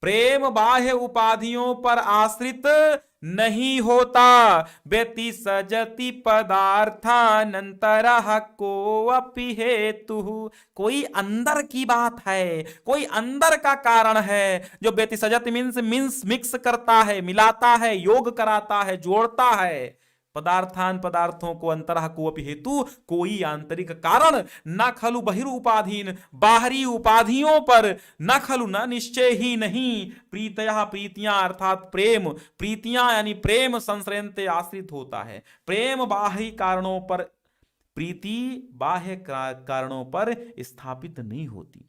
प्रेम बाह्य उपाधियों पर आश्रित नहीं होता। व्यतिसजति पदार्थानंतरः कोऽपि हेतुः। कोई अंदर की बात है, कोई अंदर का कारण है जो व्यतिसजति मीन्स मिक्स करता है, मिलाता है, योग कराता है, जोड़ता है। पदार्थान पदार्थों को, अंतरः कोऽपि हेतु, कोई आंतरिक कारण, न खलु बहिरु उपाधीन, बाहरी उपाधियों पर, न खलु न निश्चय ही नहीं, प्रीतयः प्रीतियां अर्थात प्रेम, प्रीतियां यानी प्रेम, संश्रयन्ते आश्रित होता है। प्रेम बाह्य कारणों पर, प्रीति बाह्य कारणों पर स्थापित नहीं होती।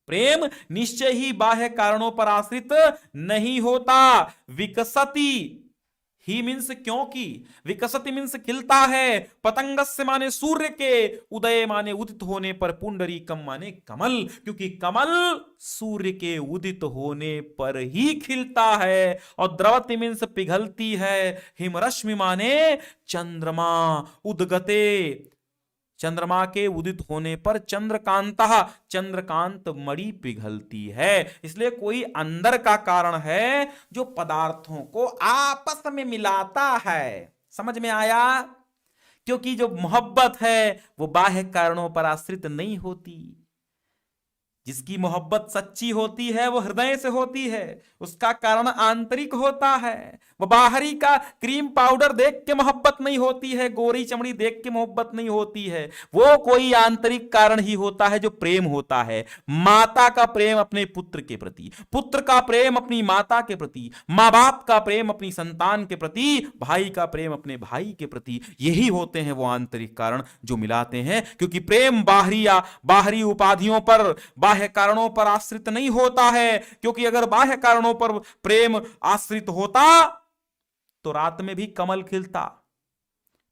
प्रेम निश्चय ही बाह्य कारणों पर आश्रित नहीं होता। विकसति ही मीन्स क्योंकि, विकसति मीन्स खिलता है, पतंगस्य माने सूर्य के, उदय माने उदित होने पर, पुंडरीकम माने कमल, क्योंकि कमल सूर्य के उदित होने पर ही खिलता है। और द्रवति मीन्स पिघलती है, हिमरश्मि माने चंद्रमा, उद्गते चंद्रमा के उदित होने पर, चंद्रकांतः चंद्रकांत मणि पिघलती है। इसलिए कोई अंदर का कारण है जो पदार्थों को आपस में मिलाता है। समझ में आया? क्योंकि जो मोहब्बत है वो बाह्य कारणों पर आश्रित नहीं होती। जिसकी मोहब्बत सच्ची होती है वो हृदय से होती है, उसका कारण आंतरिक होता है। वो बाहरी का क्रीम पाउडर देख के मोहब्बत नहीं होती है, गोरी चमड़ी देख के मोहब्बत नहीं होती है। वो कोई आंतरिक कारण ही होता है जो प्रेम होता है। माता का प्रेम अपने पुत्र के प्रति, पुत्र का प्रेम अपनी माता के प्रति, माँ बाप का प्रेम अपनी संतान के प्रति, भाई का प्रेम अपने भाई के प्रति, यही होते हैं वो आंतरिक कारण जो मिलाते हैं। क्योंकि प्रेम बाहरी उपाधियों पर, बाह्य कारणों पर आश्रित नहीं होता है। क्योंकि अगर बाह्य कारणों पर प्रेम आश्रित होता तो रात में भी कमल खिलता,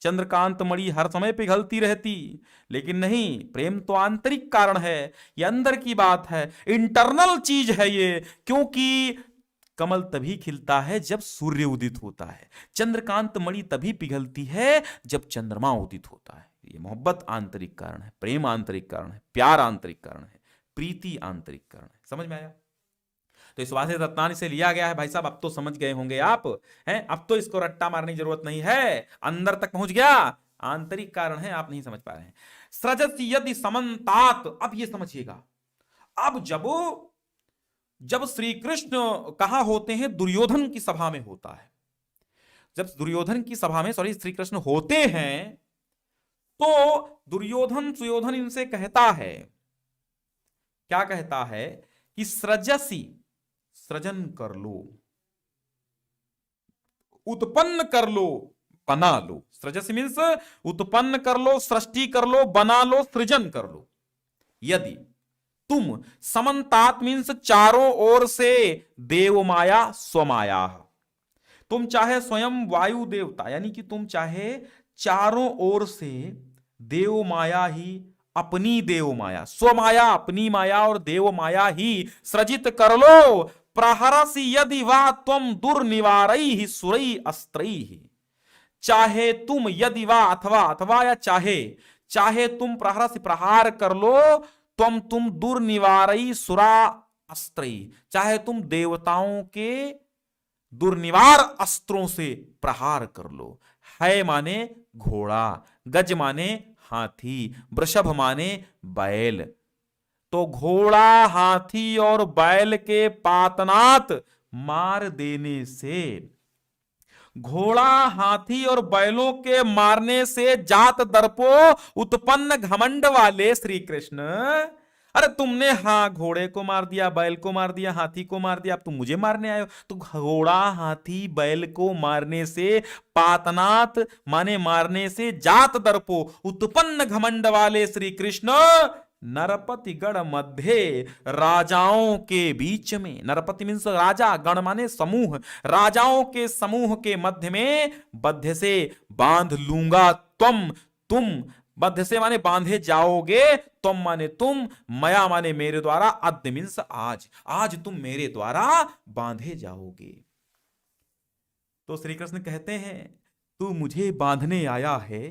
चंद्रकांत मणि हर समय पिघलती रहती। लेकिन नहीं, प्रेम तो आंतरिक कारण है, ये अंदर की बात है, इंटरनल चीज है ये। क्योंकि कमल तभी खिलता है जब सूर्य उदित होता है, चंद्रकांत मणि तभी पिघलती है जब चंद्रमा उदित होता है। ये मोहब्बत आंतरिक कारण है, प्रेम आंतरिक कारण है, प्यार आंतरिक कारण है, प्रीति आंतरिक कारण है। समझ में आया? तो इस वासे रत्नानि से लिया गया है भाई साहब। अब तो समझ गए होंगे आप, हैं? अब तो इसको रट्टा मारने की जरूरत नहीं है, अंदर तक पहुंच गया। आंतरिक कारण है, आप नहीं समझ पा रहे हैं। सृजति यदि समन्तात, अब ये समझिएगा। अब जब श्री कृष्ण कहां होते हैं? दुर्योधन की सभा में होता है। जब दुर्योधन की सभा में श्री कृष्ण होते हैं तो दुर्योधन सुयोधन इनसे कहता है, क्या कहता है कि सृजसी, सृजन कर लो, उत्पन्न कर लो, बना लो। सृजसी मीन्स उत्पन्न कर लो, सृष्टि कर लो, बना लो, सृजन कर लो। यदि तुम समन्तात मीन्स चारों ओर से, देव माया स्वमाया, तुम चाहे स्वयं वायु देवता, यानी कि तुम चाहे चारों ओर से देव माया ही, अपनी देव माया, स्वमाया अपनी माया और देव माया ही सृजित कर लो। प्रहरसि यदि वा त्वं दुर्निवारैः सुरैः अस्त्रैः, चाहे तुम, यदि वा अथवा या चाहे तुम, प्रहरसि प्रहार कर लो, तुम दुर्निवारैः सुरा अस्त्रैः, चाहे तुम देवताओं के दुर्निवार अस्त्रों से प्रहार कर लो। है माने घोड़ा, गज माने हाथी, वृषभ माने बैल। तो घोड़ा, हाथी और बैल के पातनात मार देने से, घोड़ा, हाथी और बैलों के मारने से जात दर्पो उत्पन्न घमंड वाले श्री कृष्ण, अरे तुमने हाँ घोड़े को मार दिया, बैल को मार दिया, हाथी को मार दिया, अब तुम मुझे मारने आए हो। तो घोड़ा, हाथी, बैल को मारने से, पातनात माने मारने से, जात दर्पो उत्पन्न घमंड वाले श्री कृष्ण, नरपति गण मध्य राजाओं के बीच में, नरपति मीन्स राजा, गण माने समूह, राजाओं के समूह के मध्य में बद्ध से बांध लूंगा तुम बद्ध से माने बांधे जाओगे, तुम माने तुम, मया माने मेरे द्वारा, अद्य मीन्स आज तुम मेरे द्वारा बांधे जाओगे। तो श्री कृष्ण कहते हैं तू मुझे बांधने आया है,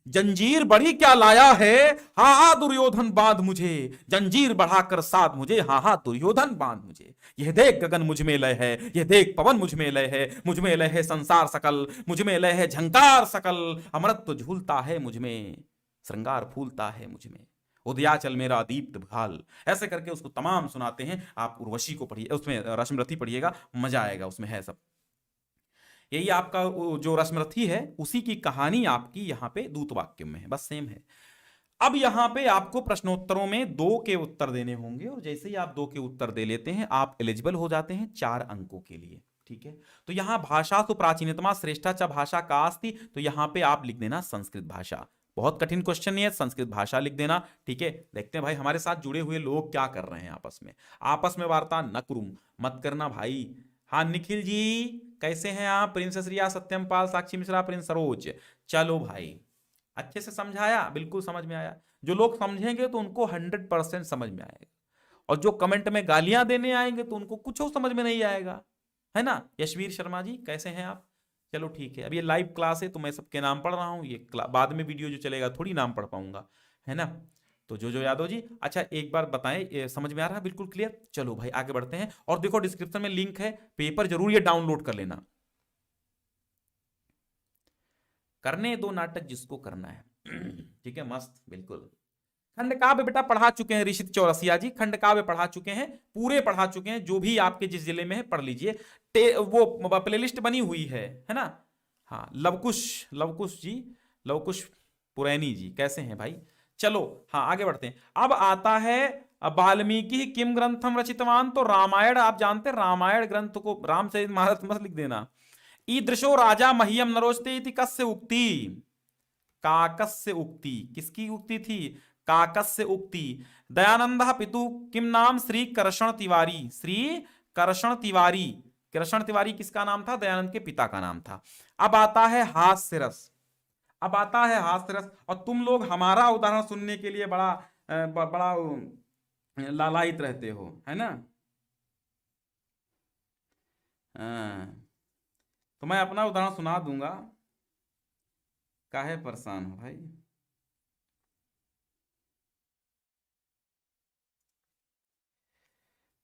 जंजीर बड़ी क्या लाया है, हा हा दुर्योधन बांध मुझे, जंजीर बढ़ाकर साध मुझे, हा हा दुर्योधन बांध मुझे। यह देख गगन मुझ में लय है, यह देख पवन मुझ में लय है, मुझ में लय है संसार सकल, मुझ में लय है झंकार सकल, अमृत झूलता है मुझ में, श्रृंगार फूलता है मुझ में, उदयाचल मेरा दीप्त भाल। ऐसे करके उसको तमाम सुनाते हैं। आप उर्वशी को पढ़िए, उसमें रश्मिरथी पढ़िएगा, मजा आएगा, उसमें है सब। यही आपका जो रश्मिरथी है उसी की कहानी आपकी यहाँ पे दूत वाक्य में है, बस सेम है। अब यहाँ पे आपको प्रश्नोत्तरों में 2 के उत्तर देने होंगे, और जैसे ही आप 2 के उत्तर दे लेते हैं आप एलिजिबल हो जाते हैं 4 अंकों के लिए। ठीक है, तो यहाँ भाषा तो प्राचीनतमा श्रेष्ठा च भाषा का अस्ति, तो यहाँ पे आप लिख देना संस्कृत भाषा। बहुत कठिन क्वेश्चन नहीं है, संस्कृत भाषा लिख देना। ठीक है, देखते हैं भाई हमारे साथ जुड़े हुए लोग क्या कर रहे हैं आपस में वार्ता न करूं, मत करना भाई। हाँ निखिल जी कैसे हैं आप, प्रिंसेस रिया, सत्यम पाल, साक्षी मिश्रा, प्रिंस सरोज। चलो भाई अच्छे से समझाया, बिल्कुल समझ में आया। जो लोग समझेंगे तो उनको 100% समझ में आएगा, और जो कमेंट में गालियां देने आएंगे तो उनको कुछ समझ में नहीं आएगा, है ना। यशवीर शर्मा जी कैसे हैं आप। चलो ठीक है, अब ये लाइव क्लास है तो मैं सबके नाम पढ़ रहा हूँ, ये बाद में वीडियो जो चलेगा थोड़ी नाम पढ़ पाऊंगा, है ना। तो जो यादव जी, अच्छा एक बार बताएं समझ में आ रहा है, बिल्कुल क्लियर। चलो भाई आगे बढ़ते हैं, और देखो डिस्क्रिप्शन में लिंक है, पेपर जरूर ये डाउनलोड कर लेना। करने दो नाटक जिसको करना है। ठीक है, मस्त, बिल्कुल। खंड काव्य बेटा पढ़ा चुके हैं ऋषित चौरसिया जी, खंड काव्य पढ़ा चुके हैं, पूरे पढ़ा चुके हैं, जो भी आपके जिस जिले में है पढ़ लीजिए। वो प्लेलिस्ट बनी हुई है ना। हाँ लवकुश जी, लवकुश पुरैनी जी कैसे हैं भाई। चलो हाँ आगे बढ़ते हैं। अब आता है वाल्मीकि किम ग्रंथम रचितवान, तो रामायण आप जानते हैं, रामायण ग्रंथ को रामचरित मानस मत लिख देना। ईदृशो राजा मह्यम नरोस्ते इति कस्य उक्ति, काकस्य उक्ति, किसकी उक्ति थी, काकस्य उक्ति। दयानंद पितु किम नाम, श्री करशण तिवारी, श्री करशण तिवारी। करशण तिवारी किसका नाम था, दयानंद के पिता का नाम था। अब आता है हास्य रस, अब आता है हास्य रस, और तुम लोग हमारा उदाहरण सुनने के लिए बड़ा लालायित रहते हो, है ना। तो मैं अपना उदाहरण सुना दूंगा, काहे परेशान हो भाई।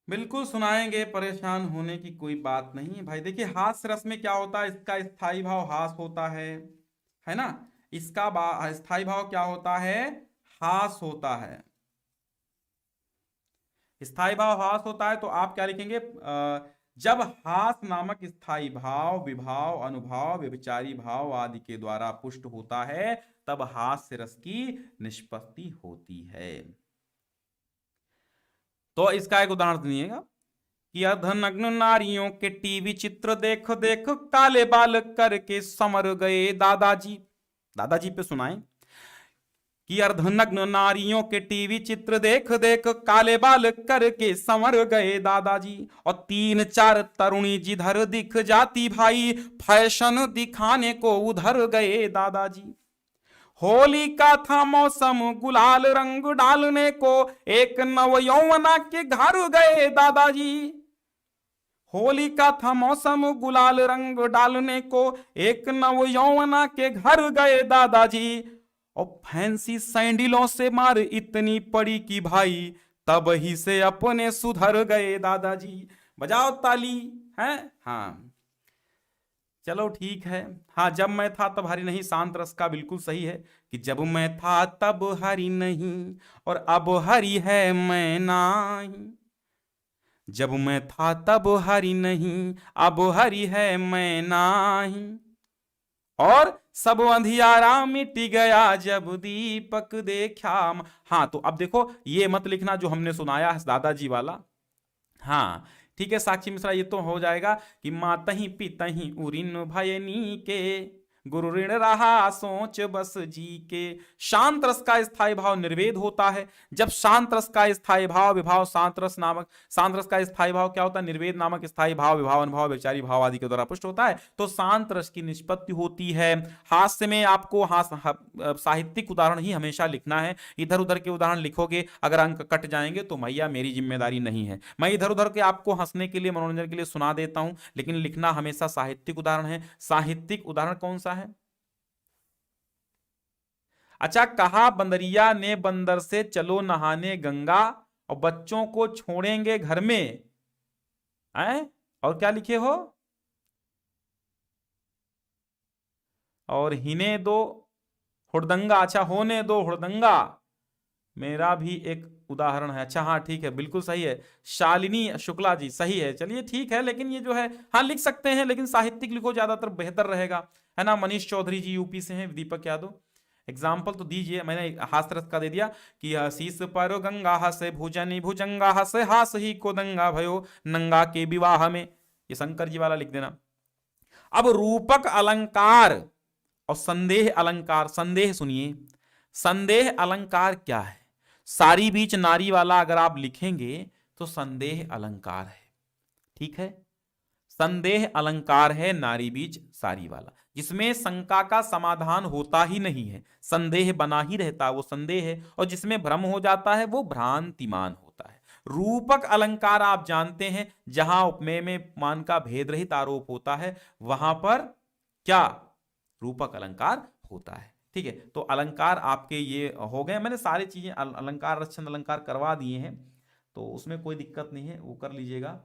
बिल्कुल सुनाएंगे, परेशान होने की कोई बात नहीं है भाई। देखिए हास्य रस में क्या होता है, इसका स्थायी भाव हास होता है ना। इसका स्थायी भाव क्या होता है, हास होता है। स्थायी भाव हास होता है, तो आप क्या लिखेंगे, जब हास नामक स्थायी भाव विभाव अनुभाव व्यभिचारी भाव आदि के द्वारा पुष्ट होता है तब हास्य रस की निष्पत्ति होती है। तो इसका एक उदाहरण सुनिएगा कि अर्धनग्न नारियों के टीवी चित्र देख देख काले बाल करके समर गए दादाजी। दादाजी पे सुनाएं कि अर्धनग्न नारियों के टीवी चित्र देख देख काले बाल करके संवर गए दादाजी, और 3-4 तरुणी जिधर दिख जाती भाई फैशन दिखाने को उधर गए दादाजी। होली का था मौसम गुलाल रंग डालने को एक नवयौवना के घर गए दादाजी। होली का था मौसम गुलाल रंग डालने को एक नवयौवना के घर गए दादाजी, और फैंसी सैंडलों से मार इतनी पड़ी कि भाई तब ही से अपने सुधर गए दादाजी। बजाओ ताली है। हाँ चलो ठीक है। हाँ, जब मैं था तब हरी नहीं, शांत रस का बिल्कुल सही है कि जब मैं था तब हरी नहीं और अब हरी है मैं नाही। जब मैं था तब हरी नहीं, अब हरी है मैं नाही। और सब अंधियारा मिट गया जब दीपक देखा। हाँ, तो अब देखो ये मत लिखना जो हमने सुनाया है दादाजी वाला। हाँ ठीक है साक्षी मिश्रा, ये तो हो जाएगा कि मातहि पितहि उरिन भयनी के, गुरु ऋण रहा सोच बस जी के। शांत रस का स्थायी भाव निर्वेद होता है। जब शांत रस का स्थायी भाव विभाव शांत रस नामक, शांत रस का स्थायी भाव क्या होता है, निर्वेद नामक स्थायी भाव विभाव अनुभव विचारी भाव आदि के द्वारा पुष्ट होता है, तो शांत रस की निष्पत्ति होती है। हास्य में आपको साहित्यिक उदाहरण ही हमेशा लिखना है। इधर उधर के उदाहरण लिखोगे अगर अंक कट जाएंगे तो भैया मेरी जिम्मेदारी नहीं है। मैं इधर उधर के आपको हंसने के लिए मनोरंजन के लिए सुना देता हूं, लेकिन लिखना हमेशा साहित्यिक उदाहरण है। साहित्यिक उदाहरण कौन सा है? अच्छा, कहा बंदरिया ने बंदर से चलो नहाने गंगा, और बच्चों को छोड़ेंगे घर में। हैं? और क्या लिखे हो? और हिने दो हुड़दंगा। अच्छा, होने दो हुड़दंगा मेरा भी एक उदाहरण है। अच्छा हाँ ठीक है, बिल्कुल सही है। शालिनी शुक्ला जी सही है। चलिए ठीक है, लेकिन ये जो है हाँ लिख सकते हैं, लेकिन साहित्यिक लिखो ज्यादातर बेहतर रहेगा, है ना। मनीष चौधरी जी यूपी से हैं। दीपक यादव एग्जाम्पल तो दीजिए। मैंने हास्यरस का दे दिया कि शीस पर गंगा हसे भुजनी भुजंगा हसे हास ही को दंगा भयो नंगा के विवाह में। ये शंकर जी वाला लिख देना। अब रूपक अलंकार और संदेह अलंकार। संदेह सुनिए, संदेह अलंकार क्या है? सारी बीच नारी वाला अगर आप लिखेंगे तो संदेह अलंकार है। ठीक है, संदेह अलंकार है नारी बीच सारी वाला, जिसमें शंका का समाधान होता ही नहीं है, संदेह बना ही रहता है, वो संदेह है। और जिसमें भ्रम हो जाता है वो भ्रांतिमान होता है। रूपक अलंकार आप जानते हैं, जहां उपमेय में उपमान का भेद रहित आरोप होता है, वहां पर क्या रूपक अलंकार होता है। ठीक है, तो अलंकार आपके ये हो गए। मैंने सारी चीजें अलंकार रचन अलंकार करवा दिए हैं, तो उसमें कोई दिक्कत नहीं है, वो कर लीजिएगा।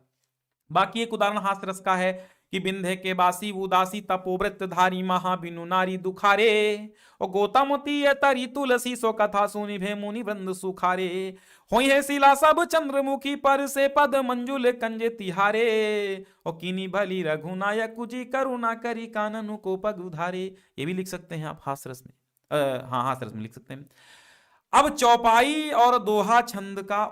बाकी एक उदाहरण हास्यरस का है कि बिंधे के बासी उदासी तपोव्रत धारी महा बिनु नारी दुखारे, और गोतामती तरी तुलसी सो कथा सुनि भे मुनि वृंद सुखारे, होई है शिला सब चंद्रमुखी पर से पद मंजुल कंजे तिहारे, और किनी भली रघुनायक जी करुणा करी काननु को पग उधारे। ये भी लिख सकते हैं आप हास्यरस में। हाँ हास्यरस में लिख सकते हैं। अब चौपाई और दोहा छंद का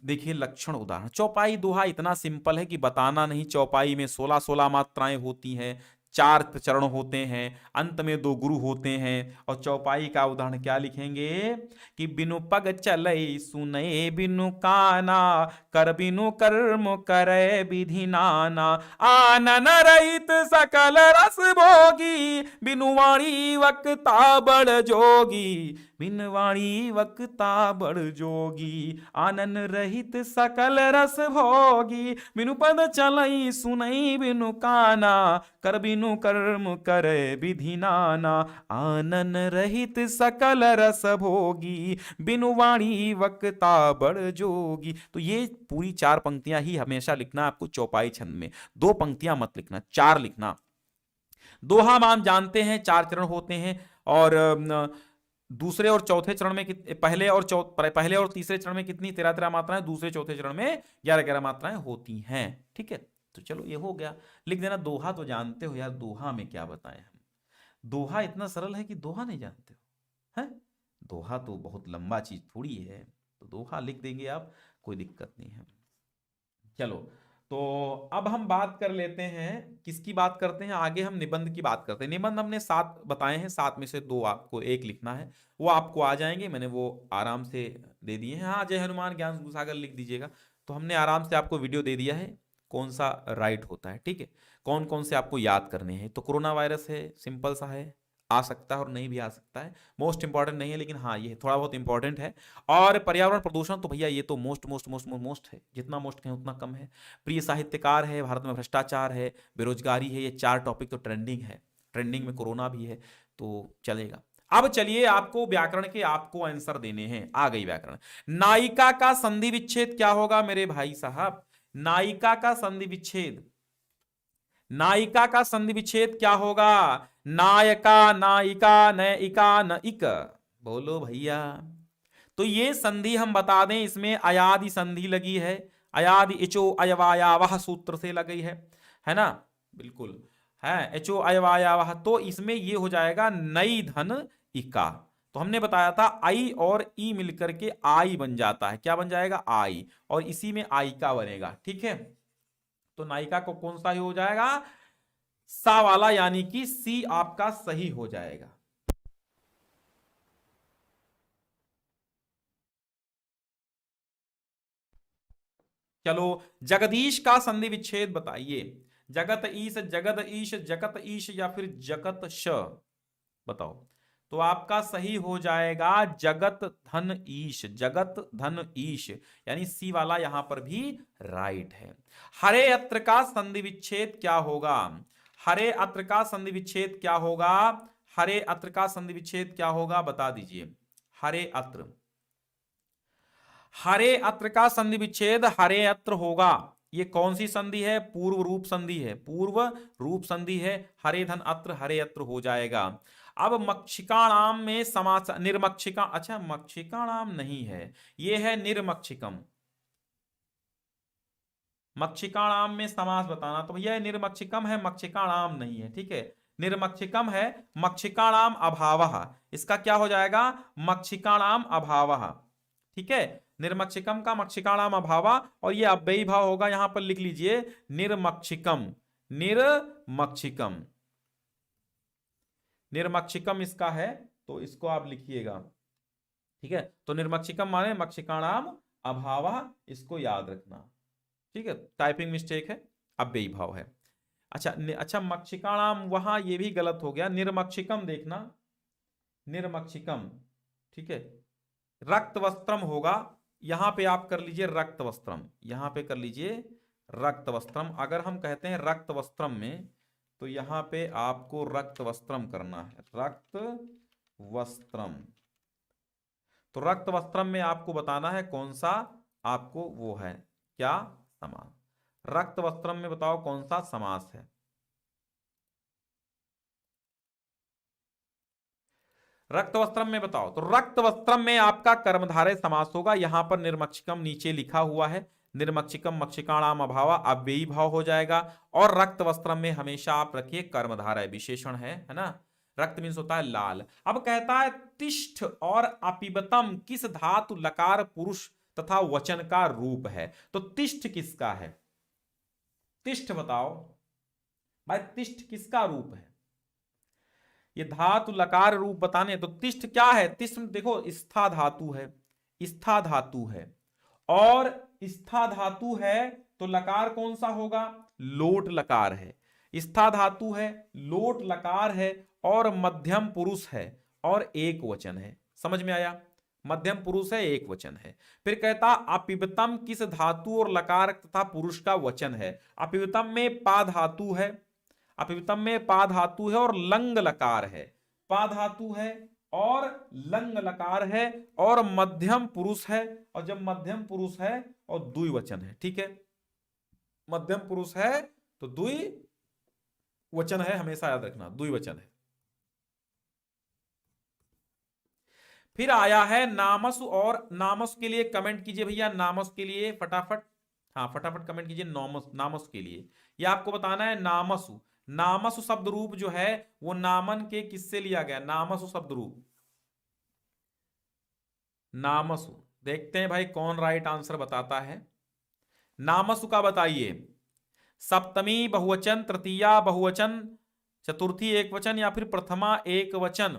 देखिए लक्षण उदाहरण। चौपाई दोहा इतना सिंपल है कि बताना नहीं। चौपाई में 16-16 मात्राएं होती हैं, 4 चरण होते हैं, अंत में 2 गुरु होते हैं। और चौपाई का उदाहरण क्या लिखेंगे कि बिनु पग चलई सुनए बिनु काना, कर बिनु कर्म करे विधि नाना, आनन रहित सकल रस भोगी, बिनु वाणी वक्ता बड़ जोगी, बिन वाणी वक्ता बड़ जोगी, आनन रहित सकल रस भोगी, बिनु पद चलई सुनई बिनु काना, कर बिनु कर्म करे विधि नाना, आनन रहित सकल रस भोगी, बिनु वाणी वक्ता बड़ जोगी। तो ये पूरी 4 पंक्तियां ही हमेशा लिखना आपको चौपाई छंद में। 2 पंक्तियां मत लिखना, 4 लिखना। दोहा हम जानते हैं 4 चरण होते हैं, और दूसरे और चौथे चरण में पहले और तीसरे चरण में कितनी 13-13 मात्राएं, दूसरे चौथे चरण में 11-11 मात्राएं होती हैं। ठीक है, तो चलो ये हो गया। लिख देना दोहा तो जानते हो यार, दोहा में क्या बताएं हम। दोहा इतना सरल है कि दोहा नहीं जानते हो, है? दोहा तो बहुत लंबा चीज थोड़ी है, तो दोहा लिख देंगे आप, कोई दिक्कत नहीं है। चलो, तो अब हम बात कर लेते हैं, किसकी बात करते हैं आगे, हम निबंध की बात करते हैं। निबंध हमने 7 बताए हैं, 7 में से 2 आपको 1 लिखना है, वो आपको आ जाएंगे, मैंने वो आराम से दे दिए हैं। हाँ, जय हनुमान ज्ञान सागर लिख दीजिएगा, तो हमने आराम से आपको वीडियो दे दिया है कौन सा राइट होता है। ठीक है, कौन कौन से आपको याद करने हैं। तो कोरोना वायरस है, सिंपल सा है, आ सकता है और नहीं भी आ सकता है, मोस्ट इंपॉर्टेंट नहीं है, लेकिन हाँ ये थोड़ा बहुत इंपॉर्टेंट है। और पर्यावरण प्रदूषण तो भैया ये तो मोस्ट मोस्ट मोस्ट मोस्ट है, जितना मोस्ट कहें उतना कम है। प्रिय साहित्यकार है, भारत में भ्रष्टाचार है, बेरोजगारी है, ये 4 टॉपिक तो ट्रेंडिंग है। ट्रेंडिंग में कोरोना भी है, तो चलेगा। अब चलिए आपको व्याकरण के आपको आंसर देने हैं। आ गई व्याकरण। नायिका का संधि विच्छेद क्या होगा मेरे भाई साहब? नायिका का संधि विच्छेद, नायिका का संधि विच्छेद क्या होगा? नायका, नायिका, नयिका, नइक। बोलो भैया। तो ये संधि हम बता दें, इसमें अयादि संधि लगी है, अयादि इचो अयवायावह सूत्र से लगी है ना? बिल्कुल है, एचो अयवायावह। तो इसमें ये हो जाएगा नई धन इका। तो हमने बताया था आई और ई मिलकर के आई बन जाता है। क्या बन जाएगा? आई। और इसी में आई का बनेगा। ठीक है, तो नायिका को कौन सा ही हो जाएगा? सा वाला, यानी कि सी आपका सही हो जाएगा। चलो, जगदीश का संधि विच्छेद बताइए। जगत ईश, जगद ईश, जगत ईश या फिर जगत श, बताओ। तो आपका सही हो जाएगा जगत धन ईश, जगत धन ईश, यानी सी वाला यहां पर भी राइट है। हरे अत्र का संधि विच्छेद क्या होगा? हरे अत्र का संधि विच्छेद क्या होगा? हरे अत्र का संधि विच्छेद क्या होगा, बता दीजिए। हरे अत्र, हरे अत्र का संधि विच्छेद हरे अत्र होगा। ये कौन सी संधि है? पूर्व रूप संधि है, पूर्व रूप संधि है। हरे धन अत्र, हरे अत्र हो जाएगा। अब मक्षिकाणाम में समास, निर्मक्षिका, अच्छा मक्षिकाणाम नहीं है, ये है निर्मक्षिकम। मक्षिकाणाम में समास बताना, तो भैया निर्मक्षिकम है, मक्षिकाणाम नहीं है। ठीक है, निर्मक्षिकम है, मक्षिकाणाम अभावः, इसका क्या हो जाएगा? मक्षिकाणाम अभावः। ठीक है, निर्मक्षिकम का मक्षिकाणाम अभावा, और ये अव्ययी भाव होगा, यहां पर लिख लीजिए निर्मक्षिकम, निर्मक्षिकम, निर्मक्षिकम इसका है, तो इसको आप लिखिएगा। ठीक है, तो निर्मक्षिकम माने मक्षिकाणाम अभावा, इसको याद रखना। ठीक है, टाइपिंग मिस्टेक है, अव्ययी भाव है। अच्छा अच्छा, मक्षिकाणाम वहां ये भी गलत हो गया, निर्मक्षिकम देखना, निर्मक्षिकम। ठीक है, रक्त वस्त्रम होगा, यहां पे आप कर लीजिए रक्त वस्त्रम, यहां पे कर लीजिए रक्त वस्त्रम। अगर हम कहते हैं रक्त वस्त्रम में, तो यहां पे आपको रक्त वस्त्रम करना है, रक्त वस्त्रम। तो रक्त वस्त्रम में आपको बताना है कौन सा आपको वो है, क्या समास। रक्त वस्त्रम में बताओ कौन सा समास है। रक्त वस्त्रम में बताओ, तो रक्त वस्त्रम में आपका कर्मधारय समास होगा। यहां पर निर्मक्षिकम नीचे लिखा हुआ है, निर्मक्षिकम मक्षिकाणाम अभावा, अव्ययी भाव हो जाएगा। और रक्त वस्त्रम में हमेशा आप रखिए कर्मधारय, विशेषण है ना। रक्त मीन्स होता है लाल। अब कहता है तिष्ठ और अपिबतम किस धातु लकार पुरुष तथा वचन का रूप है? तो तिष्ठ किसका है? तिष्ठ बताओ भाई, तिष्ठ किसका रूप है? ये धातु लकार रूप बताने, तो तिष्ठ क्या है? तिष्ठ देखो स्था धातु है, स्था धातु है, और स्था धातु है तो लकार कौन सा होगा? लोट लकार है। स्था धातु है, लोट लकार है, और मध्यम पुरुष है, और एक वचन है। समझ में आया? मध्यम पुरुष है, एक वचन है। फिर कहता अपिबतम किस धातु और लकार तथा पुरुष का वचन है? अपिबतम में पा धातु है, अपिबतम में पा धातु है और लंग लकार है, पा धातु है और लंग लकार है, और मध्यम पुरुष है। और जब मध्यम पुरुष है और द्विवचन है, ठीक है, मध्यम पुरुष है तो द्विवचन है, हमेशा याद रखना द्विवचन है। फिर आया है नामस, और नामस के लिए कमेंट कीजिए भैया, नामस के लिए फटाफट, हाँ फटाफट कमेंट कीजिए नामस, नामस के लिए। ये आपको बताना है नामसु, नामसु शब्द रूप जो है वो नामन के किससे लिया गया? नामसु शब्द रूप, नामसु। देखते हैं भाई कौन राइट आंसर बताता है। नामसु का बताइए, सप्तमी बहुवचन, तृतीया बहुवचन, चतुर्थी एक वचन, या फिर प्रथमा एक वचन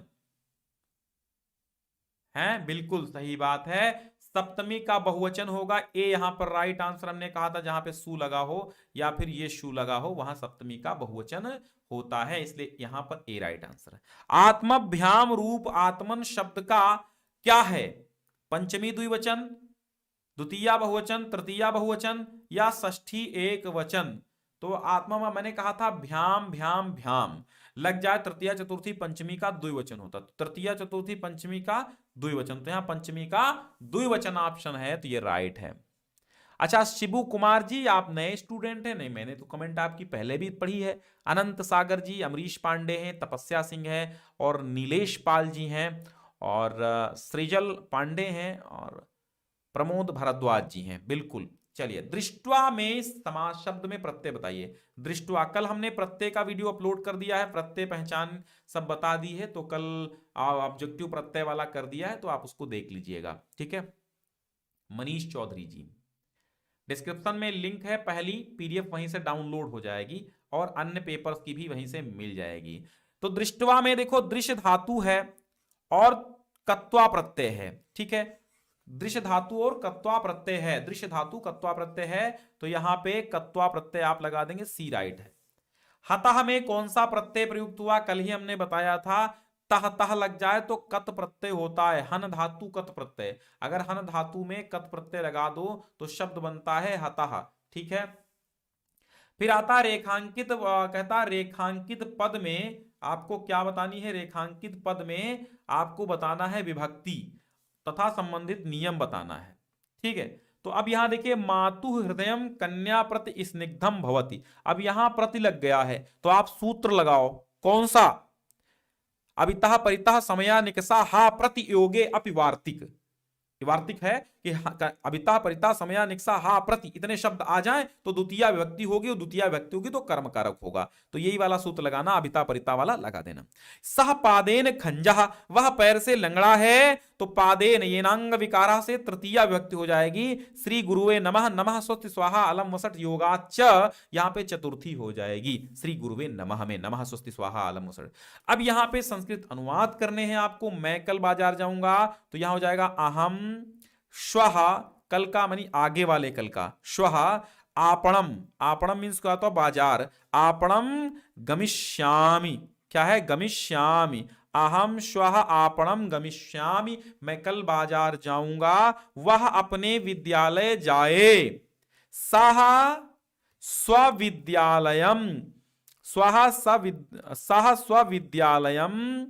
है? बिल्कुल सही बात है, सप्तमी का बहुवचन होगा। ए यहां पर राइट आंसर हमने कहा था, जहां पे सु लगा हो या फिर ये शु लगा हो वहां सप्तमी का बहुवचन होता है, इसलिए यहां पर ए राइट आंसर है। आत्मभ्याम रूप आत्मन शब्द का क्या है? पंचमी द्विवचन, द्वितीया बहुवचन, तृतीया बहुवचन, या षष्ठी एक वचन? तो आत्मा में मैंने कहा था भ्याम भ्याम भ्याम, लग जाए तृतीया चतुर्थी पंचमी का द्विवचन होता, तो तृतीया चतुर्थी पंचमी का द्विवचन, तो यहां पंचमी का द्विवचन ऑप्शन है, तो ये राइट है। अच्छा शिबू कुमार जी, आप नए स्टूडेंट हैं? नहीं, मैंने तो कमेंट आपकी पहले भी पढ़ी है। अनंत सागर जी, अमरीश पांडे हैं, तपस्या सिंह है, और नीलेश पाल जी हैं, और सृजल पांडे हैं, और प्रमोद भारद्वाज जी हैं। बिल्कुल। चलिए, दृष्टवा में समास शब्द में प्रत्यय बताइए। दृष्टवा, कल हमने प्रत्यय का वीडियो अपलोड कर दिया है, प्रत्यय पहचान सब बता दी है, तो कल ऑब्जेक्टिव प्रत्यय वाला कर दिया है, तो आप उसको देख लीजिएगा, ठीक है। मनीष चौधरी जी, डिस्क्रिप्शन में लिंक है, पहली पीडीएफ वहीं से डाउनलोड हो जाएगी, और अन्य पेपर्स की भी वहीं से मिल जाएगी। तो दृष्टवा में देखो, दृश्य धातु है और कत्वा प्रत्यय है, ठीक है। दृश्य धातु और कत्वा प्रत्यय है, दृश्य धातु कत्वा प्रत्यय है, तो यहां पे कत्वा प्रत्यय आप लगा देंगे, सी राइट है। हतः में कौन सा प्रत्यय प्रयुक्त हुआ? कल ही हमने बताया था, तह तह लग जाए तो कत प्रत्यय होता है, हन धातु कत प्रत्यय। अगर हन धातु में कत प्रत्यय लगा दो तो शब्द बनता है हतः, ठीक है। फिर आता रेखांकित, कहता रेखांकित पद में आपको क्या बतानी है? रेखांकित पद में आपको बताना है विभक्ति तथा संबंधित नियम बताना है, ठीक है। तो अब यहां देखिए, मातु हृदयम कन्या प्रति स्निग्धम भवति। अब यहां प्रति लग गया है, तो आप सूत्र लगाओ, कौन सा? अभितः परितः समया निकषा हा प्रति योगे अपि वार्तिक। वार्तिक है कि अभिता परिता समया निकषा हा प्रति, इतने शब्द आ जाएं तो द्वितीय विभक्ति होगी, और द्वितीय विभक्ति होगी तो कर्म कारक होगा। तो यही वाला सूत्र लगाना, अभिता परिता वाला लगा देना। सह पादेन खंजह, वह पैर से लंगड़ा है, तो पादेन येनांग विकारा से तृतीय विभक्ति हो जाएगी। श्री गुरुवे नमः, नमः स्वस्ति स्वाहा अलम वसट योगाच, यहां पे चतुर्थी हो जाएगी। श्री गुरुवे नमः में नमः स्वस्ति स्वाहा अलम वसट। अब यहां पे संस्कृत अनुवाद करने हैं आपको। मैं कल बाजार जाऊंगा, तो यहां हो जाएगा अहम श्वः, कल का मनी आगे वाले कल का, श्वः आपणम, आपणम मीन्स क्या होता है? बाजार। आपणम गमिष्यामि, क्या है? गमिष्यामि। अहम श्वः आपणम गमिष्यामि, मैं कल बाजार जाऊंगा। वह अपने विद्यालय जाए। सह स्वविद्यालयम, सह स्वविद्यालयम,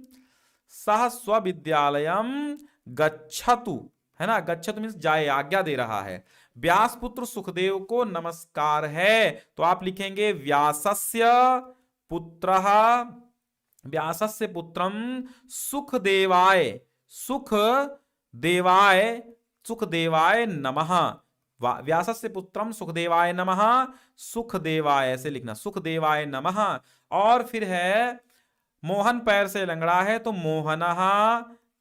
सह स्वविद्यालयम गच्छतु, है ना। गच्छतु मीन्स जाए, आज्ञा दे रहा है। व्यासपुत्र सुखदेव को नमस्कार है, तो आप लिखेंगे व्यासस्य पुत्रः, व्यासस्य पुत्रम सुखदेवाय, सुखदेवाय, सुखदेवाय नमः। व्यासस्य पुत्रम सुखदेवाय नमः, सुखदेवाय ऐसे लिखना, सुखदेवाय नमः। और फिर है मोहन पैर से लंगड़ा है, तो मोहनः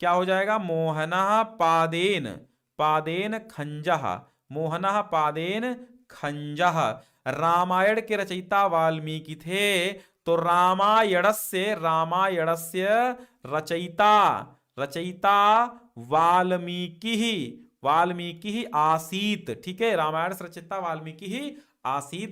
क्या हो जाएगा? मोहनः पादेन, पादेन खंजः, मोहनः पादेन खंजः। रामायण के रचयिता वाल्मीकि थे, तो रामायणस्य, रामायणस्य रचयिता, रचयिता वाल्मीकि ही, वाल्मीकि ही आसीत, ठीक है। रामायण से रचयिता वाल्मीकि ही आसीत।